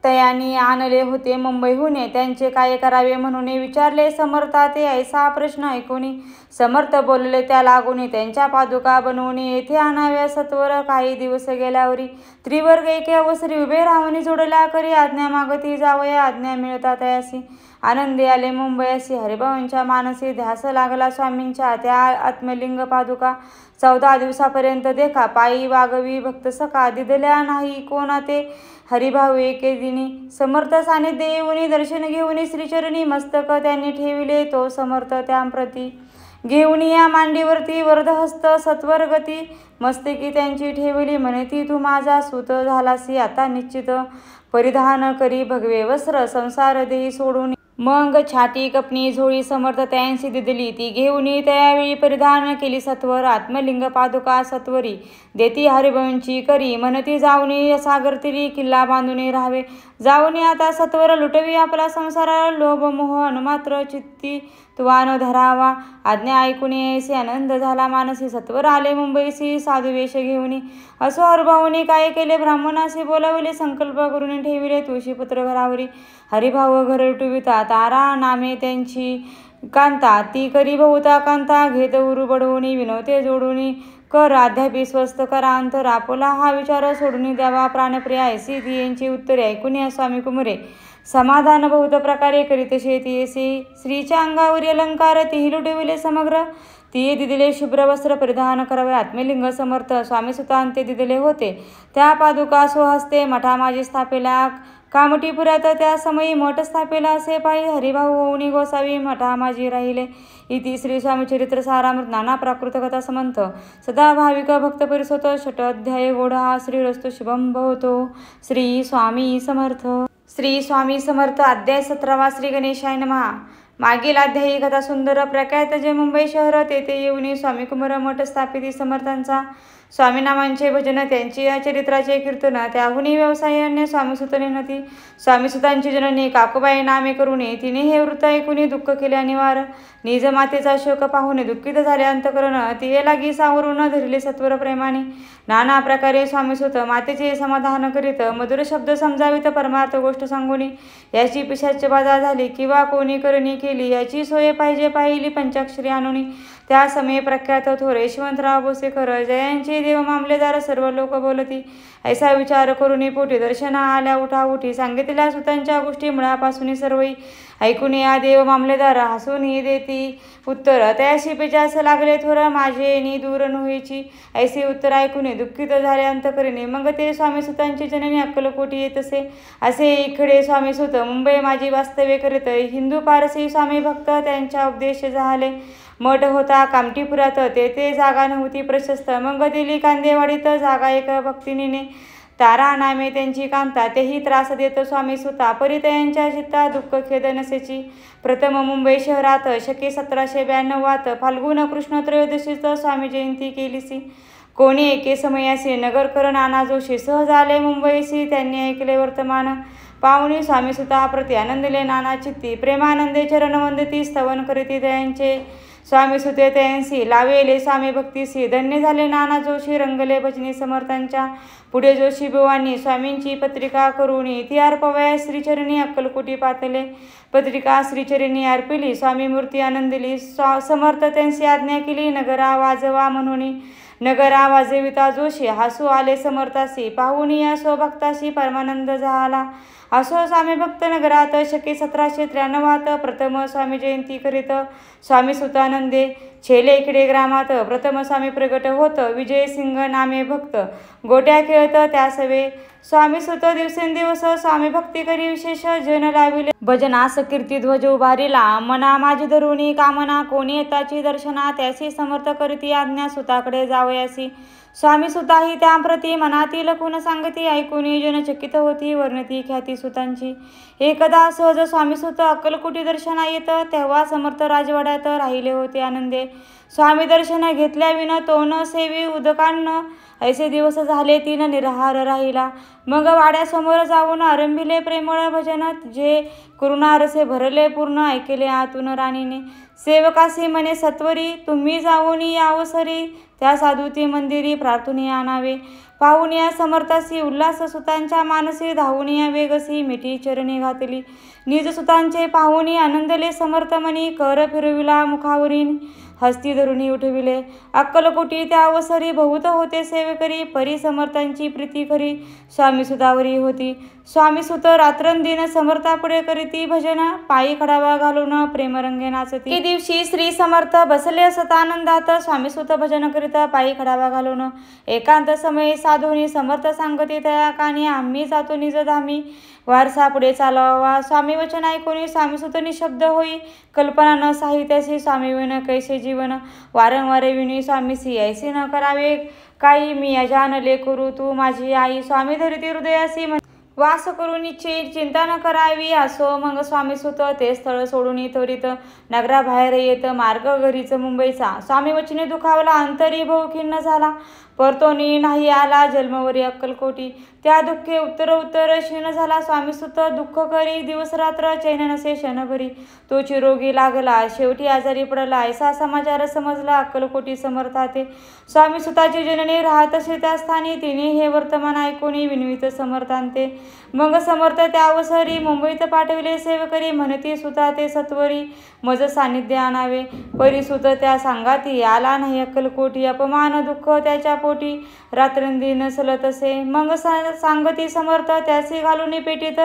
तयानी आणले होते मुंबईहून, त्यांचे काय करावे म्हणून विचारले समर्था ते. ऐसा प्रश्न ऐकून समर्थ बोलले त्या लागून, त्यांच्या पादुका बनवून येथे आणाव्या सत्वर. काही दिवस गेल्यावरी त्रिवर्ग एके अवसरी उभे राहून जोडल्या करी, आज्ञा मागती जावया आज्ञा मिळतात तयासी. आनंदी आले मुंबईसी, हरिभाऊंच्या मानसी ध्यास लागला स्वामींच्या त्या आत्मलिंग पादुका. 14 दिवसापर्यंत देखा, पायी वागवी भक्त सखा, दिदल्या नाही कोणा ते. हरिभाऊ एके दिनी समर्थ सानिध्य येऊन दर्शन घेऊन श्रीचरणी मस्तक त्यांनी ठेविले. तो समर्थ त्यांप्रती घेऊन या मांडीवरती वरदहस्त सत्वरगती, मस्तकी त्यांची ठेवली. म्हणती तू माझा सूत झालासी आता निश्चित, परिधान करी भगवे वस्त्र संसार देही सोडून. मग छाती कपणी झोळी समर्थ त्यांशी दिदली, ती घेऊन त्यावेळी परिधान केली सत्वर. आत्मलिंग पादुका सत्वरी देती हरिभाऊंची करी, म्हणती जाऊनी सागर तिरी किल्ला बांधून राहावे. जाऊनी आता सत्वर लुटवी आपला संसार, लोभ मोह अनुमात्र चित्ती तुवा न धरावा. आज्ञा ऐकून ऐसे आनंद झाला मानसी, सत्वर आले मुंबईसी साधू वेश घेऊन. असो हरिभाऊनी काय केले, ब्राह्मणाशी बोलावले, संकल्प करून ठेविले तुळशीपत्र घरावरी. हरिभाऊ घर लुटविता, तारा नामे त्यांची कांता, ती करी बहुता कांता. घेत उरू बडवून विनवते जोडून, कर अध्यापी स्वस्त करा अंतर. आपुला हा विचार सोडून द्यावा प्राणप्रिया, ऐसी ती यांची उत्तरे ऐकून स्वामी कुमरे. समाधान बहुत प्रकारे करीत शेती येसी, स्त्रीच्या अंगावरी अलंकार तीही लुटविले समग्र. ती दिदिले शुभ्र वस्त्र परिधान करावे. आत्मलिंग समर्थ स्वामी सुतांते दिदिले होते, त्या पादुका स्वहस्ते मठा माझी स्थापिला. कामटीपुरात त्या समयी मठ स्थापिला, असे पायी हरिभाऊ होऊनी गोसावी मठा माझी राहिले. इति श्री स्वामी चरित्र सारामृत नाना प्राकृत कथा समंत सदा भाविक भक्त परिसोत. 6 अध्याय गोढा. श्रीरस्तु शुभम भवतो. श्री स्वामी समर्थ. श्री स्वामी समर्थ. अध्याय 17वा. श्री गणेशाय नमः. मागील अध्यायी कथा सुंदर प्रख्यात जे मुंबई शहर, तेथे येऊन स्वामी कुमार मठ स्थापित समर्थांचा स्वामी नामांचे भजन, त्यांची या चरित्राचे कीर्तन, त्याहुनी व्यवसाय अन्य स्वामीसुतने नती. स्वामीसुतांची जननी काकुबाई नामे करून तिने हे वृत्त ऐकून दुःख केले अनिवार्य. निज मातेचा शोक पाहून दुःखित झाले अंतकरण, तिये लागी सावरून धरले सत्वर प्रेमाने. नाना प्रकारे स्वामीसुत मातेचे समाधान करीत, मधुर शब्द समजावित परमार्थ गोष्ट सांगून. याची पिशाच बाधा झाली किंवा कोणी करणी केली, याची सोय पाहिजे पाहिली पंचाक्षरी आणून. त्या समय प्रख्यात थोर यशवंतराव भोसेकर जयांचे देव मामलेदार सर्व लोक बोलती. ऐसा विचार करून पोटी दर्शना आल्या उठाउठी. सांगितल्या सुतांच्या गोष्टी मुळापासून सर्वही. ऐकून या देव मामलेदार हसून देती उत्तर. तयाशी पेजास लागले थोर माझे नि दूर नव्हेची. ऐसे उत्तर ऐकून दुःखित झाले अंतकरणी. मग ते स्वामी सुतांची जननी अक्कलकोटी येतसे. असे इकडे स्वामी सुत मुंबई माझी वास्तव्य करीत. हिंदू पारसी स्वामी भक्त त्यांच्या उपदेश झाले. मठ होता कामठीपुरात तेथे जागा नव्हती प्रशस्त. मग दिली कांदेवाडीत जागा एक भक्तिनीने. तारा नामे त्यांची कांता तेही त्रास देत स्वामी सुता. परितयांच्या चित्ता दुःख खेद नसेची. प्रथम मुंबई शहरात शके 1792 फाल्गुन कृष्ण त्रयोदशीत स्वामी जयंती केलीसी. कोणी एके समयासी नगरकर नाना जोशी सहज आले मुंबईसी. त्यांनी ऐकले वर्तमान पाहुणी स्वामी सुता प्रति आनंदले नाना चित्ती. प्रेमानंदे चरण वंदती स्तवन करीती दयांचे. स्वामी सुते तयांसी लावेले स्वामी भक्तीसी. धन्य झाले नाना जोशी रंगले भजनी समर्थांच्या. पुढे जोशी बुवांनी स्वामींची पत्रिका करून ती अर्पवया श्रीचरणी अक्कलकोटी पातले. पत्रिका श्रीचरणी अर्पिली स्वामी मूर्ती आनंदिली. समर्थ त्यांची आज्ञा केली नगरा वाजवा म्हणून. नगरा वाजविता जोशी हसू आले समर्थासी. पाहून या स्वभक्ताशी परमानंद झाला. असो स्वामी भक्त नगरात शके 1793 प्रथम स्वामी जयंती करीत. स्वामी सुतानंदे छेले इकडे ग्रामात प्रथम स्वामी प्रगट होत. विजय सिंग नामे भक्त गोट्या खेळत त्यासवे. स्वामी सुत दिवसेंदिवस स्वामी भक्ती करी विशेष जन लाविले. भजनास कीर्ती ध्वज उभारिला मना माझी धरुणी कामना. कोणी येताची दर्शना त्यासी समर्थ करीती आज्ञा सुताकडे जावयासी. स्वामी सुताही त्याप्रती मनातील खून सांगती. ऐकून जनचकित होती वर्णती ख्याती सुतांची. एकदा सहज स्वामी सुत अक्कलकोटी दर्शना येत. तेव्हा समर्थ राजवाड्यात राहिले होते आनंदे. स्वामी दर्शन घेतल्या विन तो न सेवी उदकान्न. ऐसे दिवस झाले 3 निराहार राहिला. मग वाड्यासमोर जाऊन आरंभिले प्रेमळ भजन. जे करुणारसे भरले पूर्ण ऐकले आतून राणीने. सेवकासी म्हणे सत्वरी तुम्ही जाऊन यावसरी. त्या साधुती मंदिरी प्रार्थून आणावे. पाहून या समर्थासी उल्हास सुतांच्या मानसी. धावून या वेगसी मिठी चरणी घातली. निज सुतांचे पाहून आनंदले समर्थमणी. कर फिरविला मुखावरीन हस्ती धरुणी उठविले. अक्कलकोटी त्या अवसरी बहुत होते सेवेकरी. परी समर्थांची प्रीती खरी स्वामी सुतावरी होती. स्वामी सुत रात्रंदिन समर्थापुढे करीती भजन. पायी खडावा घालून प्रेमरंगे नाचती. एके दिवशी श्री समर्थ बसले असत आनंदात. स्वामी सुत भजन करीत पायी खडावा घालून. एकांत समय साधूनी समर्थ सांगती तया कानी. आम्ही जातो निज धामी वारसा पुढे चालवा. स्वामी वचन ऐकून स्वामी सुत निशब्द होई. कल्पना न साहित्यासी स्वामी विन कैसे जीवन. वारंवारे विनी स्वामीसी ऐसे न करावे काही. मी अजानले करू तू माझी आई. स्वामी धरिती हृदयासी वास करून चिंता न करावी. असो मग स्वामी सुत ते स्थळ सोडून त्वरित नगराबाहेर येत मार्ग घरीच मुंबईचा. स्वामी वचने दुखावला अंतरी भाऊ झाला. परतोनी नाही आला जन्मवरी अक्कलकोटी. त्या दुःखे उत्तर क्षीण झाला. स्वामी सुत दुःख करी दिवस रात्र चैन नसे क्षणभरी. तो चिरोगी लागला शेवटी आजारी पडला. ऐसा समाचार समजला अक्कलकोटी समर्थाते. स्वामी सुताची जननी राहत असे त्या स्थानी. तिने हे वर्तमान ऐकून विनवित समर्थांते. मग समर्थ त्यावसरी मुंबईत पाठविले सेवकरी. म्हणती सुता ते सत्वरी मज सानिध्य आणावे. परिसुत त्या सांगाती आला नाही अक्कलकोटी. अपमान दुःख त्याच्या पोटी रात्रंदिन सलत असे. मग सांगती समर्थ त्याचे घालून पेटीत.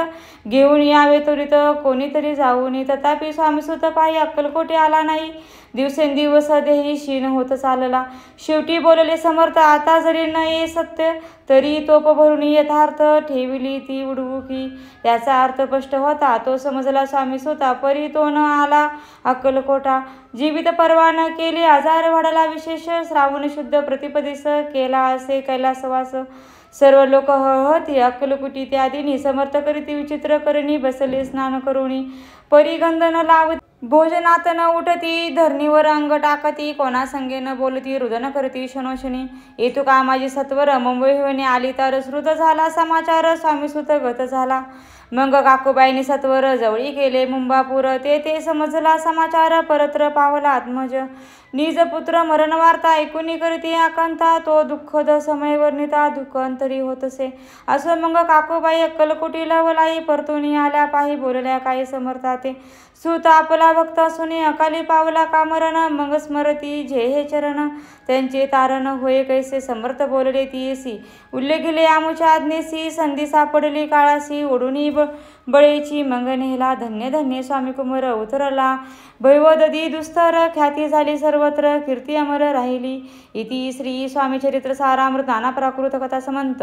घेऊन यावे त्वरित कोणीतरी जाऊन. तथापि स्वामीसुत पायी अक्कलकोटी आला नाही. दिवसेंदिवस देही क्षीण होत चालला. शेवटी बोलले समर्थ आता जरी न ये सत्य तरी तोप भरून यथार्थ ठेविली ती उडवुकी. याचा अर्थ स्पष्ट होता. तो समजला स्वामी सुता. परी तो न आला अक्कलकोटा. जीवित परवा न केले आजार वाढला विशेष. श्रावण शुद्ध प्रतिपदिस केला असे कैलासवास. सर्व लोक हळहती अक्कलकोटी त्यादिनी. समर्थ करीती विचित्र करणी बसले स्नान करुणी. परी गंध न लावती भोजनात न उठती. धरणीवर अंग टाकती कोणा संगे न बोलती. रुदन करती क्षणोक्षणी. येतू का माझी सत्वर मुंबईहून आली तर श्रुत झाला समाचार. स्वामीसुत गत झाला. मग काकूबाईंनी सत्वर जवळी केले मुंबापूर, ते समजला समाचार परत्र पावला आत्मज. निज पुत्र मरण वार्ता ऐकून करीती आकांता, तो दुःखद समय वर्णिता दुःख अंतरी होतसे. असो मग काकूबाई अक्कलकोटीला वलाई, परतून आल्या पाही बोलल्या काही समर्था ते. सुत आपला भक्त असून अकाली पावला का मरण, मग स्मरती जे हे चरण त्यांचे तारण होय कैसे समर्थ बोलले तीयसी. उल्लेखिले आमुच्या आज्ञेसी, संधी सापडली काळासी ओढून बळेची. मग नेला धन्य धन्य स्वामी कुमार उतरला, भैवदधी दुस्तर ख्याती झाली सर्वत्र, कीर्ती अमर राहिली. इति श्री स्वामी चरित्र सारामृत नाना प्राकृत कथा समंत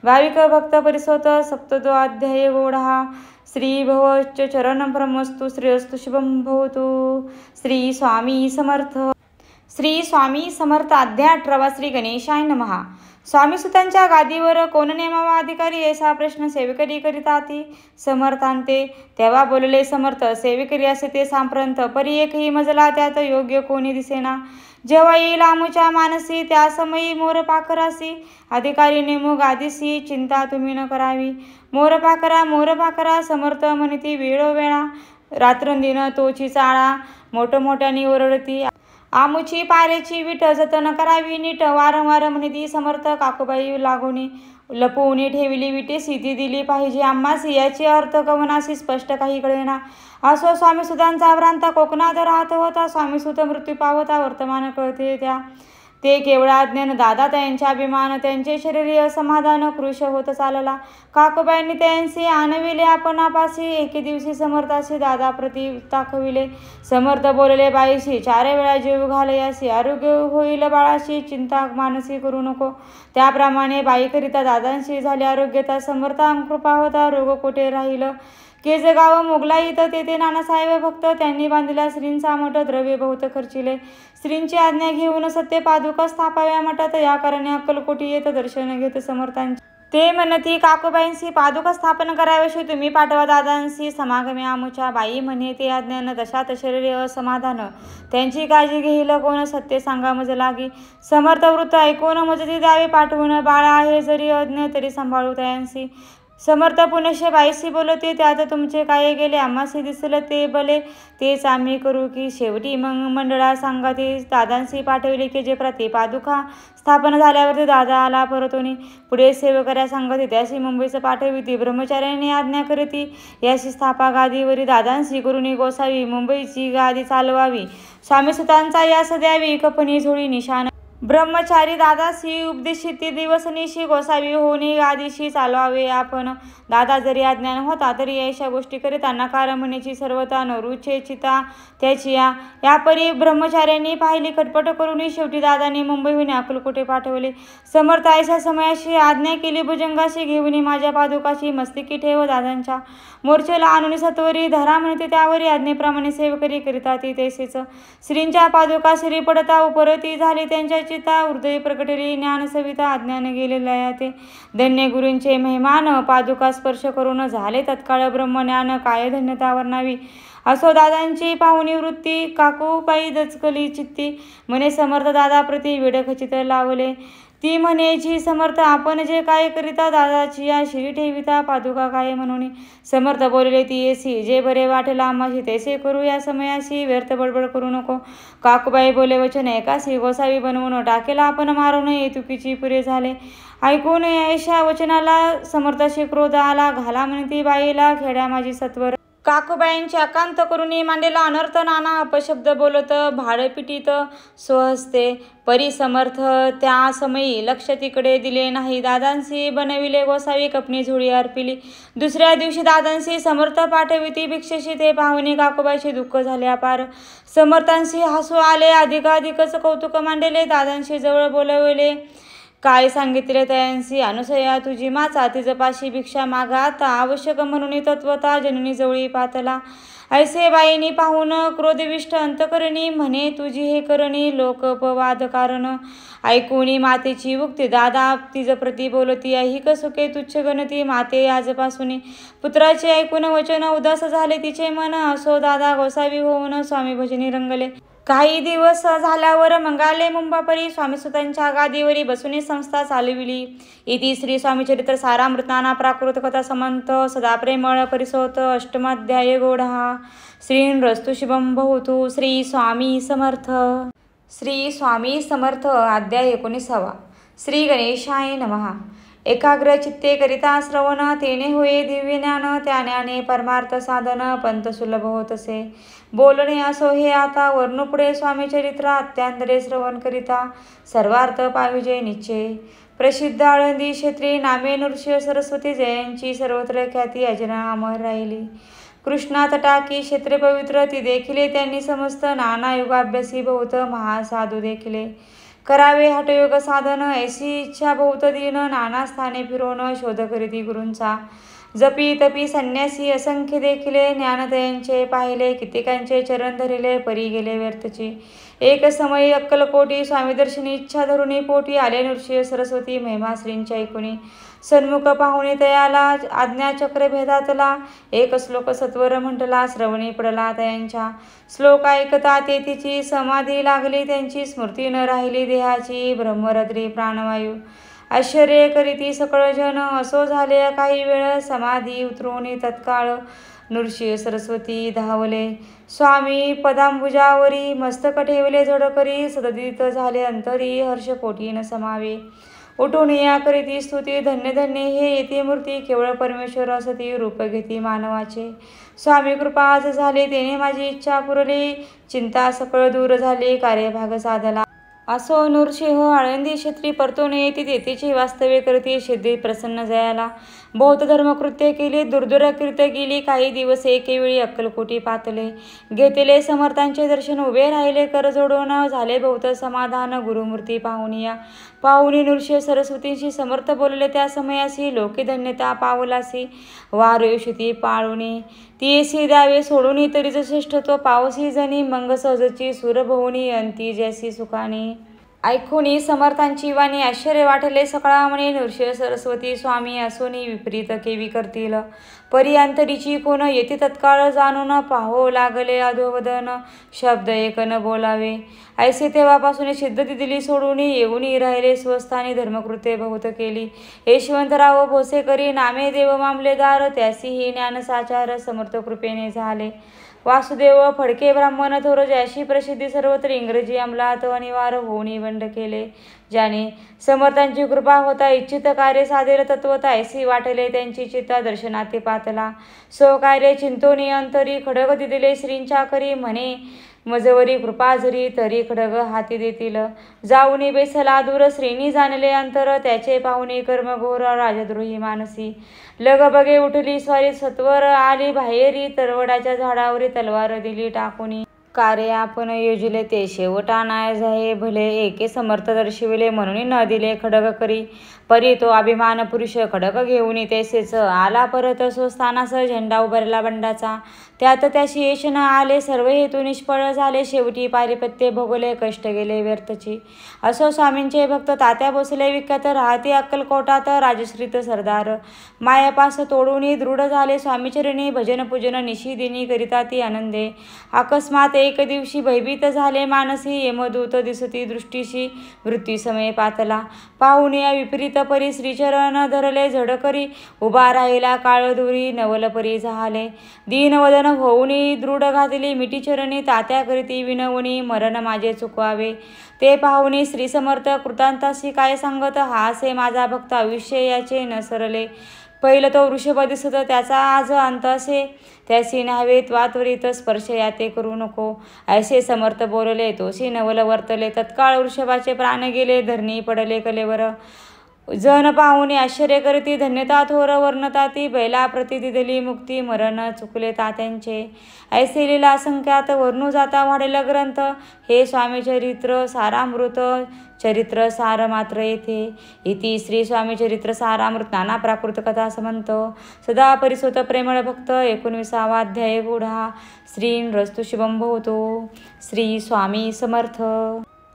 भाविक भक्त परिसोत सप्तदो अध्याय गोढा. श्री भवच चरण ब्रह्मस्तु श्रेयस्तु शुभम भवतु. श्री स्वामी समर्थ. श्री स्वामी समर्थ. अध्याय 18. श्री गणेशाय नमः. स्वामीसुतांच्या गादीवर कोण नेमावा अधिकारी, ऐसा प्रश्न सेवेकरी करीताती समर्थांते. तेव्हा बोलले समर्थ, सेवेकरी असे ते सांप्रंत, परी एकही मजला त्यात योग्य कोणी दिसेना. जेव्हा येईल आमुच्या मानसी, त्या समयी मोर पाखरासी, अधिकारी नेमू गादीसी, चिंता तुम्ही न करावी. मोर पाखरा समर्थ म्हणती वेळोवेळा, रात्रंदिन तोची चाळा मोठमोठ्यानी ओरडती. आमुची पारेची विट जतन करावी नीट, वारंवार म्हणती समर्थ. काकूबाई लागून लपवून ठेविली विटेसी, ती दिली पाहिजे आम्हासी. याचे अर्थ कवनासी स्पष्ट काही कळेना. असो स्वामीसुतांचा भ्रांत कोकणात राहत होता, स्वामीसुत मृत्यू पावता वर्तमान कळते त्या. ते केवळ अज्ञान दादा त्यांचे अभिमान, त्यांचे शरीर असमाधान कृश होत चालला. काकूबाईंनी त्यांचे आणविले आपणापासी, एके दिवशी समर्थासी दादा प्रति दाखविले. समर्थ बोलले बाईशी, 4 वेळा जीव घालयासी, आरोग्य होईल बाळाशी, चिंता मानसी करू नको. त्याप्रमाणे बाईकरिता दादांशी झाले आरोग्यता. समर्था कृपा होता रोग कोठे राहिलं. केजगाव मोगलाई तेथे नानासाहेब भक्त, त्यांनी बांधलेला श्रींचा मठ, द्रव्य बहुत खर्चिले. श्रींची आज्ञा घेऊन सत्य पादुका स्थापाव्या मठात, या कारणे अक्कलकोटी येत दर्शन घेत समर्थांचे. ते म्हणती काकूबाईंशी पादुका स्थापन कराव्याशी तुम्ही पाठवा दादांशी समागमे आमुच्या. बाई म्हणे ते अज्ञान दशात शरीर असमाधान, त्यांची काळजी घेईल कोण सत्य सांगा मज लागी. समर्थ वृत्त ऐकून मजती द्यावे पाठवून, बाळा आहे जरी अज्ञ तरी सांभाळू तयांशी. समर्थ पुनश्य बाईशी बोलते, त्यात तुमचे काय गेले आम्हासी दिसलं ते भले, तेच आम्ही करू की. शेवटी मग मंडळा सांगते दादांशी पाठविले की जे प्रति पादुका स्थापन झाल्यावरती दादा आला परतून. पुढे सेवकऱ्या सांगते त्याशी मुंबईचं पाठविती, ब्रह्मचार्याने आज्ञा करती याशी स्थापा गादीवरी. दादांशी करुणी गोसावी, मुंबईची गादी चालवावी, स्वामीसुतांचा यास द्यावी, कपणी झोळी निशाण. ब्रह्मचारी दादाशी उपदेशिती दिवसनिशी, गोसावी होणी गादीशी चालवावे आपण. दादा जरी अज्ञान होता तरी अशा गोष्टी करिता नकार म्हणेची सर्वता न रुचे चिता त्याची. यापरी ब्रह्मचार्यांनी पाहिली खटपट करून शेवटी दादाने मुंबईहून अक्कलकोटे पाठवले. समर्थ अशा समयाशी आज्ञा केली, भुजंगाशी घेऊन माझ्या पादुकाशी मस्तकी ठेव दादांच्या. मोर्चेला आणून सत्वरी धरा म्हणते, त्यावरी आज्ञेप्रमाणे सेवकरी करिता ती तैसेच. श्रींच्या पादुका श्री पडता उपरती झाली त्यांच्या चिता, हृदय प्रकटली ज्ञान सविता, अज्ञान गेलेल्या ते. धन्य गुरूंचे मेहमान, पादुका स्पर्श करून झाले तत्काळ ब्रह्मज्ञान, काय धन्यता वर्णावी. असो दादांची पाहुणी वृत्ती, काकूबाई दचकली चित्ती, म्हणे समर्थ दादा प्रति विडखचित लावले. ती म्हणेची समर्थ आपण जे काय करिता, दादाची या शिरी ठेविता पादुका काय म्हणून. समर्थ बोलले ती येसी, जे बरे वाटेल आम्हाशी तैसे करू या समयाशी, व्यर्थ बडबड करू नको. काकूबाई बोले वचन एकासी, गोसावी बनवून टाकेला आपण मारून, येतुकीची पुरे झाले. ऐकून ऐशा वचनाला समर्थाशी क्रोध आला, घाला म्हणती बाईला खेड्या माझी सत्वर. काकूबाईंची अकांत करुणी मांडलेला अनर्थ नाना अपशब्द बोलत, भाडपिटीत स्वहस्ते. परी समर्थ त्या समयी लक्ष तिकडे दिले नाही. दादांशी बनविले गोसावी, कपणी झोळी अर्पिली. दुसऱ्या दिवशी दादांशी समर्थ पाठविती भिक्षेशी, ते पाहुणे काकूबाईचे दुःख झाले अपार. समर्थांशी हसू आले, अधिकाधिकच कौतुक मांडले. दादांशी जवळ बोलवले, काय सांगितले तयांशी. अनुसया तुझी माचा, तिजपाशी भिक्षा मागा आता, आवश्यक म्हणून तत्वता जननी जवळी पातला. ऐसे बाईनी पाहून क्रोधविष्ट अंतकरणी, म्हणे तुझी हे करणी लोकपवाद कारण. ऐकूनी मातेची उक्ती, दादा तिज प्रति बोलती, ऐहिक सुखे तुच्छ गणती माते आजपासून. पुत्राचे ऐकून वचन उदास झाले तिचे मन, असो दादा गोसावी होऊन स्वामी भजनी रंगले. काही दिवस झाल्यावर मंगाले मुंबापरी स्वामीसुतांच्या गादीवरी बसून संस्था चालविली. इति श्री स्वामीचरित्र सारामृताना प्राकृत कथा समंत सदा प्रेमळ परिसोत अष्टमाध्याय गौडहा. श्रीरस्तु शुभं भवतु. श्री स्वामी समर्थ. श्री स्वामी समर्थ. अध्याय 19. श्री गणेशाय नमः. एकाग्र चित्ते करिता श्रवण तेने होये दिव्य ज्ञान, त्या ज्ञाने परमार्थ साधन पंत सुलभ होतसे. बोलणे असो हे आता वर्णुपुढे स्वामीचरित्र अत्यांतरे श्रवण करिता सर्वार्थ पाविजे निश्चय. प्रसिद्ध आळंदी क्षेत्री नामे नृसिंह सरस्वती जयांची सर्वत्र ख्याती अजरामर राहिली. कृष्णा तटाकी क्षेत्रे पवित्र ती देखिले त्यांनी समस्त नाना युगाभ्यासी बहुत महासाधू देखिले. करावे हठयोग साधन ऐसी इच्छा बहुत दीन, नाना स्थाने फिरवून शोध करीती गुरूंचा. जपी तपी संन्यासी असंख्य देखिले, ज्ञानदयांचे पाहिले कित्येकांचे चरण धरिले परी गेले व्यर्थची. एक समयी अक्कलकोटी स्वामी दर्शनी इच्छा धरुणी पोटी आले नृसिंह सरस्वती महिमा श्रींच्या ऐकुनी. सन्मुख पाहुणे तयाला आज्ञाचक्र भेदातला, एक श्लोक सत्वर म्हटला श्रवणी पडला तयांच्या. श्लोक ऐकता तेथीची समाधी लागली, त्यांची स्मृती न राहिली देहाची ब्रह्मरद्री प्राणवायू. आश्चर्य करीती सकळ जन, असो झाले काही वेळ समाधी उतरून तत्काळ नृसिंह सरस्वती धावले. स्वामी पदांबुजावरी मस्तक ठेवले जड करी, सददित झाले अंतरी हर्ष कोटी न समावे. उठून या करीती स्तुती धन्य धन्य हे येते मूर्ती, केवळ परमेश्वर असती रूप घेती मानवाचे. स्वामी कृपा आज झाले तेने माझी इच्छा पुरली, चिंता सकळ दूर झाली कार्यभाग साधला. असो नृसिंह आळंदी क्षेत्री परतून येती तेथीची वास्तव्य करती सिद्धी प्रसन्न जयाला. बहुत धर्मकृत्य केली दुर्दुर कृत्य केली, काही दिवस एकेवेळी अक्कलकोटी पातले. घेतले समर्थांचे दर्शन उभे राहिले कर जोडून, झाले बहुत समाधान गुरुमूर्ती पाहुनिया. पाहुनी नृसिंह सरस्वतींशी समर्थ बोलले त्या समयासी, लोके धन्यता पावलासी वारुषुती पाळुनी. तीसी द्यावे सोडून तरीच श्रेष्ठत्व पावसी जनी, मंग सहजची सुरभवनी अंती जैसी सुखानी. ऐकुनी समर्थांची वाणी आश्चर्य वाटले सकळा म्हणे, नृसिंह सरस्वती स्वामी असोनी विपरीत केवी करतील. परी अंतरीची कोण येते तत्काळ जाणून, पाहो लागले अधोवदन शब्द एक न बोलावे. ऐसे तेव्हापासून सिद्धती दिली सोडून, येऊन राहिले स्वस्थानी धर्मकृत्य बहुत केली. यशवंतराव भोसेकरी नामे देव मामलेदार, त्यासीही ज्ञानसाचार समर्थ कृपेने झाले. वासुदेव फडके ब्राह्मण थोर, ज्याशी प्रसिद्धी सर्वत्र इंग्रजी अंमलात अनिवार्य होऊन बंड केले. ज्याने समर्थांची कृपा होता इच्छित कार्य साधेल तत्वता, ऐसी वाटले त्यांची चित्ता दर्शनाते पातला. सो कार्य चिंतोनी अंतरी खडग दिले श्रींच्या करी, म्हणे मजवरी कृपा जरी तरी खडग हाती देतील. जाऊनी बेसला दूर श्रीनी जाणले अंतर, त्याचे पाहुणे कर्मघोर राजद्रोही मानसी. लगबगे उठली स्वारी सत्वर आली बाहेरी, तरवडाच्या झाडावरी तलवार दिली टाकूनी. कार्य आपण योजिले ते शेवटा नाय जाहे, भले एके समर्थ दर्शविले म्हणून न दिले खडग करी. परी तो अभिमान पुरुष खडग घेऊन तैसेच आला परत, स्वस्थानास झेंडा उभारला बंडाचा. त्यात त्याशी यश न आले, सर्व हेतू निष्फळ झाले. शेवटी पारिपत्य भोगले कष्ट गेले व्यर्थची. असो स्वामींचे भक्त तात्या भोसले विख्यात, राहते अक्कलकोटात राजश्रीत सरदार. मायापास तोडून दृढ झाले स्वामीचरणी, भजन पूजन निशिदिनी करिता ती आनंदे. अकस्मात एक दिवशी भयभीत झाले मानसी, यमदूत दिसती दृष्टीशी मृत्यू समय पातला. पाहून या विपरीत परी श्रीचरण धरले झड करी, उभा राहिला काळधुरी नवल परी झाले. दीनवदन होऊनी दृढ घातली मिठी चरणी, तात्या करीती विनवणी मरण माझे चुकवावे. ते पाहुनी श्री समर्थ कृतांतासी काय सांगत, हा असे माझा भक्त आयुष्य याचे न सरले. पहिलं तो वृषभ दिसत त्याचा आज अंत असे, त्यासी न्हावे त्वात्वरित स्पर्श याते करू नको. ऐसे समर्थ बोलले तोसी नवल वर्तले, तत्काळ वृषभाचे प्राण गेले धरणी पडले कलेवर. जन पाहुणे आश्चर्य करती धन्यता थोर वर्णता ती, बैला प्रती दिली मुक्ती मरण चुकले तात्यांचे. ऐसे लीला असंख्यात वर्णू जाता वाढेल ग्रंथ, हे स्वामी चरित्र सारामृत चरित्र सार मात्र येथे. इति श्री स्वामी चरित्र सारामृत नाना प्राकृत कथा समंत सदा परिसोत प्रेमळ भक्त. 19वा अध्याय गूढा. श्रीरस्तु शुभं भवतु. श्री स्वामी समर्थ.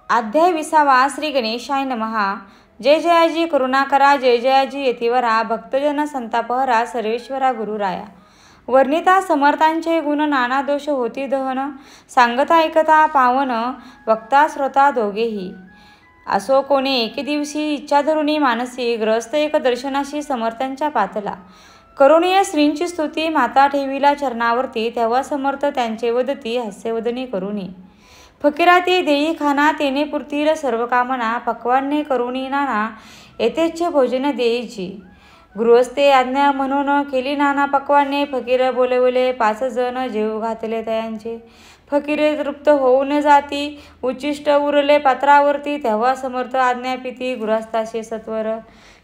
अध्याय 20वा. श्री गणेशाय नमः. जय जयाजी करुणा करा, जय जयाजी यतिवरा, भक्तजन संतापहरा, सर्वेश्वरा गुरुराया. वर्णिता समर्थांचे गुण नाना दोष होती दहन, सांगता ऐकता पावन वक्ता श्रोता दोघेही. असो कोणी एके दिवशी इच्छा धरुणी मानसी ग्रस्त एक दर्शनाशी समर्थांच्या पातला. करुणीय श्रींची स्तुती माता ठेविला चरणावरती, तेव्हा समर्थ त्यांचे वदती हास्यवदनी करुणी. फकीराती देई खाना तेने पुरतील सर्व कामना, पक्वान्ने करुणी नाना येथेच्छ भोजन देईची. गृहस्थे आज्ञा म्हणून केली नाना पक्वान्ने, फकीर बोलवले 5 जण जेव घातले तयांचे. फकीरे तृप्त होऊन जाती उच्चिष्ट उरले पात्रावरती, तेव्हा समर्थ आज्ञापिती गृहस्थाशे सत्वर.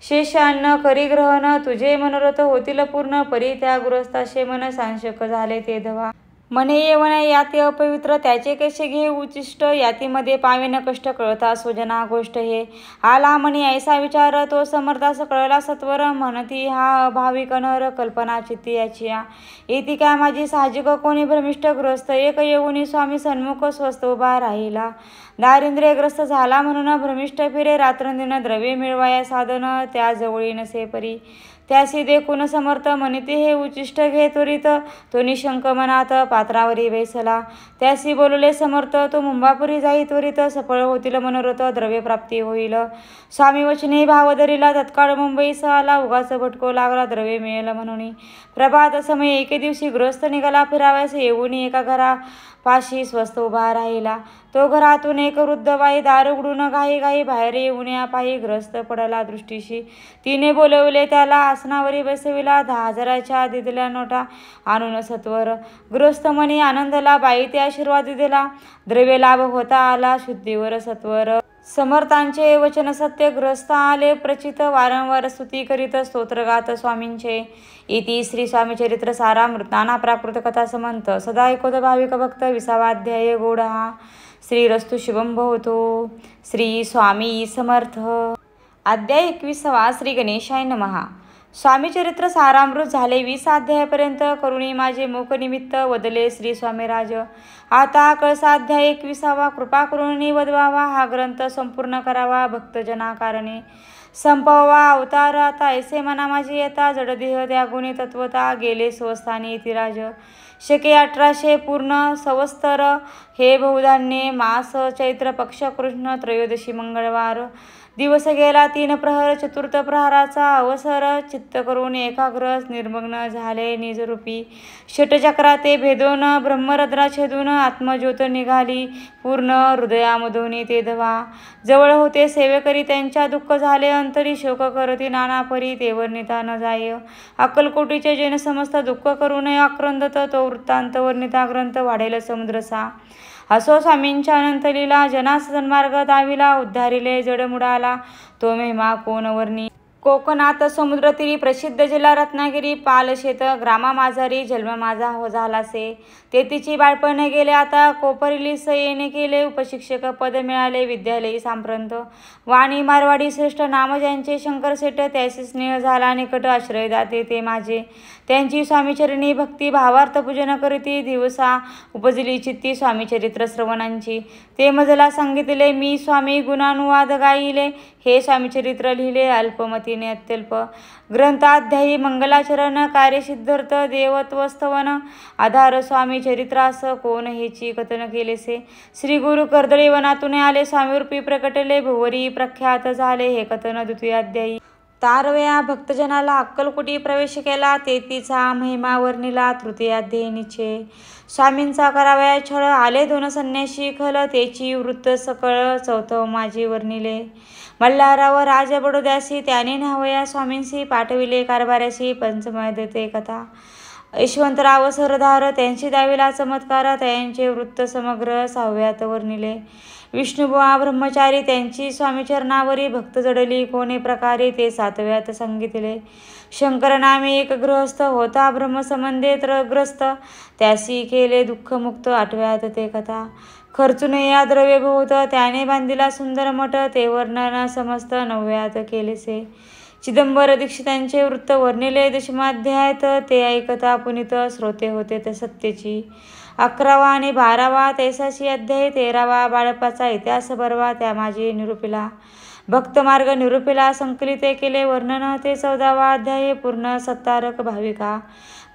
शेष अन्न करी ग्रहण तुझे मनोरथ होतील पूर्ण, परी त्या गृहस्थाशे मन सांशक झाले ते धवा. मने येवण याती अपवित्र त्याचे कसे घे उच्चिष्ट, यातीमध्ये पावेन कष्ट कळता सोजना गोष्ट हे. आला म्हणे ऐसा विचार तो समर्थास कळला सत्वर, म्हणती हा अभाविक नर कल्पना चित्ती याची. येती काय माझी साहजिक कोणी भ्रमिष्ट ग्रस्त, एक येऊनी स्वामी सन्मुख स्वस्थ उभा राहिला. दारिद्र्यग्रस्त झाला म्हणून भ्रमिष्ट फिरे, रात्रंदिन द्रव्ये मिळवाया साधन त्या जवळी नसे परी. त्यासी देखून समर्थ म्हणते हे उच्चिष्ट घे त्वरित, तो निशंक मनात पात्रावरी बैसला. त्यासी बोलले समर्थ तो मुंबापुरी जाई त्वरित, सफळ होतील मनोरथ द्रव्यप्राप्ती होईल. स्वामी वचने भाव धरिला तत्काळ मुंबईस आला, उगाच भटको लागला द्रव्य मिळेल म्हणून. प्रभात समय एके दिवशी गृहस्थ निघाला फिरावयास, येऊन एका घरा पाशी स्वस्थ उभा राहिला. तो घरातून एक वृद्ध बाई दार उघडून घाई घाई बाहेर येऊन या पायी ग्रस्त पडला दृष्टीशी. तिने बोलवले त्याला आसनावरी बसविला, 10,000च्या दिलेल्या नोटा आणून सत्वर. गृहस्थ मनी आनंदला बाई ते आशीर्वाद दिला, द्रव्य लाभ होता आला शुद्धीवर सत्वर. समर्थांचे वचन सत्य ग्रस्त आले प्रचित, वारंवार स्तुती करीत स्तोत्रगात स्वामींचे. इति श्री स्वामी चरित्र सारामृत नाना प्राकृत कथा समंत सदा ऐकोत भाविक भक्त. 20वाध्याय गौडहा. श्रीरस्तु शुभं भवतु. श्री स्वामी समर्थ. अध्याय 21. श्री गणेशाय नमः. स्वामी चरित्र सारामृत झाले 20 अध्यायापर्यंत. करुणी माझे मुख निमित्त वदले श्री स्वामीराज. आता कळसाध्याय 21. कृपा करुणी वदवावा, हा ग्रंथ संपूर्ण करावा भक्तजना कारणे. संपवा अवतार आता ऐसे मना माझी येता, जडदेह त्यागुणी तत्वता गेले स्वस्थानी इतिराज. शके 1800 पूर्ण संवत्सर हे बहुधान्ये मास चैत्र पक्ष कृष्ण त्रयोदशी मंगळवार. दिवस गेला 3 प्रहर, चतुर्थ प्रहराचा अवसर. चित्त करून एकाग्र निर्मग्न झाले निजरूपी. षटचक्राते भेदून ब्रह्मरद्रा छेदून आत्मज्योत निघाली पूर्ण हृदयामधून ते धवा. जवळ होते सेवेकरी त्यांच्या दुःख झाले अंतरी, शोक करती नाना परी ते वर्णिता न जाय. अक्कलकोटीचे जन समस्त दुःख करून आक्रंदत, तो वृत्तांत वर्णिता ग्रंथ वाढेल समुद्रसा. असो स्वामींच्या अनंत लीला, जनास सन्मार्ग दाविला, उद्धारिले जडमुडाला तो महिमा कोण वर्णी. कोकणात समुद्रतीरी प्रसिद्ध जिल्हा रत्नागिरी, पालशेत ग्रामा माझारी जन्म माझा हो झालासे. तेथीची बाळपण गेले आता, कोपरिली सयेने केले उपशिक्षक पद मिळाले विद्यालयी सांप्रत. वाणी मारवाडी श्रेष्ठ नाम ज्यांचे शंकर सेठ, त्याशी स्नेह झाला निकट आश्रय दाते ते माझे. त्यांची स्वामीचरणी भक्ती भावार्थ पूजन करीती, दिवसा उपजली चित्ती स्वामीचरित्र श्रवणांची. ते मजला सांगितले मी स्वामी गुणानुवाद गाईले, हे स्वामीचरित्र लिहिले अल्पमतीने अत्यल्प. ग्रंथाध्यायी मंगलाचरण कार्यसिद्धर्थ देवत्वस्तवन, आधार स्वामी चरित्रास कोण हेची कथन केलेसे. श्री गुरु कर्दळी वनातून आले स्वामीरूपी प्रकटले, भुवरी प्रख्यात झाले हे कथन द्वितीयाध्यायी. तारवया भक्तजनाला अक्कलकोटी प्रवेश केला, तेथीचा महिमा वर्णिला तृतीयाध्यायी निश्चय. स्वामींचा करावया छळ, आले 2 संन्यासी खल, तेची वृत्त सकळ चौथव माझी वर्णिले. मल्हाराव राज बडोद्यासी त्याने न्हावया स्वामींसी, पाठविले कारभाऱ्यासी पंचमय देते कथा. यशवंतराव सरदार त्यांची दाविला चमत्कार, त्यांचे वृत्त समग्र 6व्यात वर्णिले. विष्णुबुवा ब्रह्मचारी त्यांची स्वामीचरणावरी भक्त जडली कोणे प्रकारे, ते 7व्यात सांगितले. शंकर नामे एक गृहस्थ होता ब्रह्मसंबंधे त्रग्रस्त, त्यासी केले दुःखमुक्त 8व्यात ते कथा. खर्चून या द्रव्य बहुत त्याने बांधिला सुंदर मठ, ते वर्णन समस्त 9व्यात केलेसे. चिदंबर दीक्षितांचे वृत्त वर्णिले दशमाध्यायात, ते ऐकता पुनित श्रोते होते ते सत्यची. 11वा आणि 12वा 83 अध्याय. 13वा बाळप्पाचा इतिहास बरवा त्या माझी निरूपिला. भक्त मार्ग निरूपेला संकलित केले वर्णन ते 14वा अध्याय पूर्ण. सत्तारक भाविका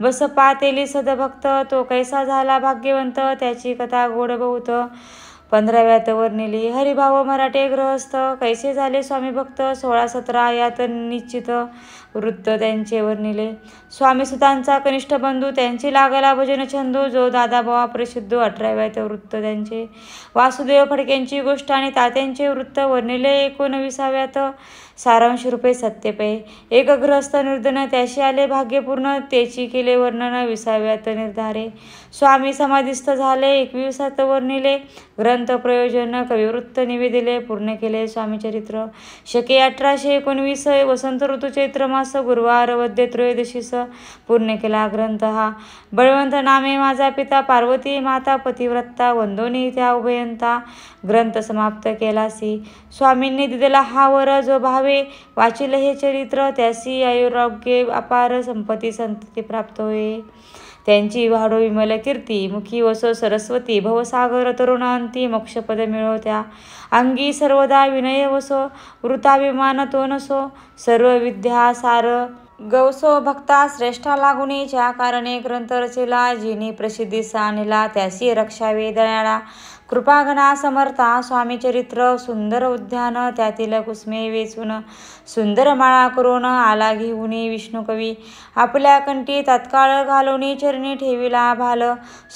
बस पातेली सदभक्त तो कैसा झाला भाग्यवंत त्याची कथा गोड बहुत. 15व्यात वर्णिली हरिभाव मराठे गृहस्थ कैसे झाले स्वामी भक्त. 16-17 यात निश्चित वृत्त त्यांचे वर्णिले. स्वामी सुतांचा कनिष्ठ बंधू त्यांची लागला भजन छंदू जो दादाभावा प्रसिद्ध. 18व्यात वृत्त त्यांचे वासुदेव फडक्यांची गोष्ट आणि तात्यांचे वृत्त वर्णिले. 19व्यात सारांश रूपे सत्यपै एक गृहस्थ निर्धन त्याशी आले भाग्यपूर्ण तेची केले वर्णन. 20व्यात निर्धारे स्वामी समाधिस्थ झाले. 21व्यात वर्णिले ग्रंथ प्रयोजन कविवृत्त निवेदिले पूर्ण केले स्वामीचरित्र. शके 1819 वसंत ऋतू चैत्र मास गुरुवार वद्य त्रयोदशीस पूर्ण केला ग्रंथ हा. बळवंत नामे माझा पिता पार्वती माता पतिव्रता वंदोनी त्या उभयंता ग्रंथ समाप्त केलासी. स्वामींनी दिलेला हा वर जो भावे वाचिल हे चरित्र त्यासी आयुरारोग्य अपार संपत्ती संतती प्राप्त होय. त्यांची वाढो विमल कीर्ती मुखी वसो सरस्वती भवसागर तरुण अंती मोक्षपद मिळवत्या. अंगी सर्वदा विनय वसो वृताभिमान तो नसो सर्व विद्या सार गवसो भक्ता श्रेष्ठा लागुनी ज्या कारणे ग्रंथ रचिला जिनी प्रसिद्धीस आणला त्यासी रक्षावे दयाळा कृपागणा समर्था. स्वामीचरित्र सुंदर उद्यान त्यातील कुसमे वेचून सुंदर माळा करून आला घेऊनी विष्णुकवी आपल्या कंठी तत्काळ घालूनी चरणी ठेविला भाल.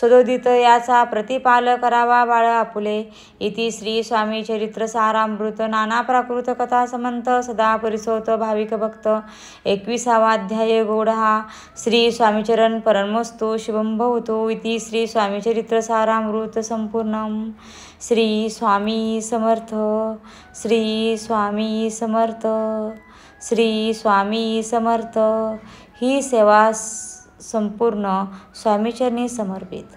सदोदित याचा प्रतिपाल करावा बाळ आपुले. इति श्री स्वामीचरित्र सारामृत नाना प्राकृत कथा समंत सदा परिसोत भाविक भक्त. 21वा अध्याय गौड हा. श्री स्वामीचरण परमस्तु शुभं भवतु. इति श्री स्वामीचरित्र सारामृत संपूर्णम. श्री स्वामी समर्थ. श्री स्वामी समर्थ. श्री स्वामी समर्थ. ही सेवा संपूर्ण स्वामीचरणी समर्पित.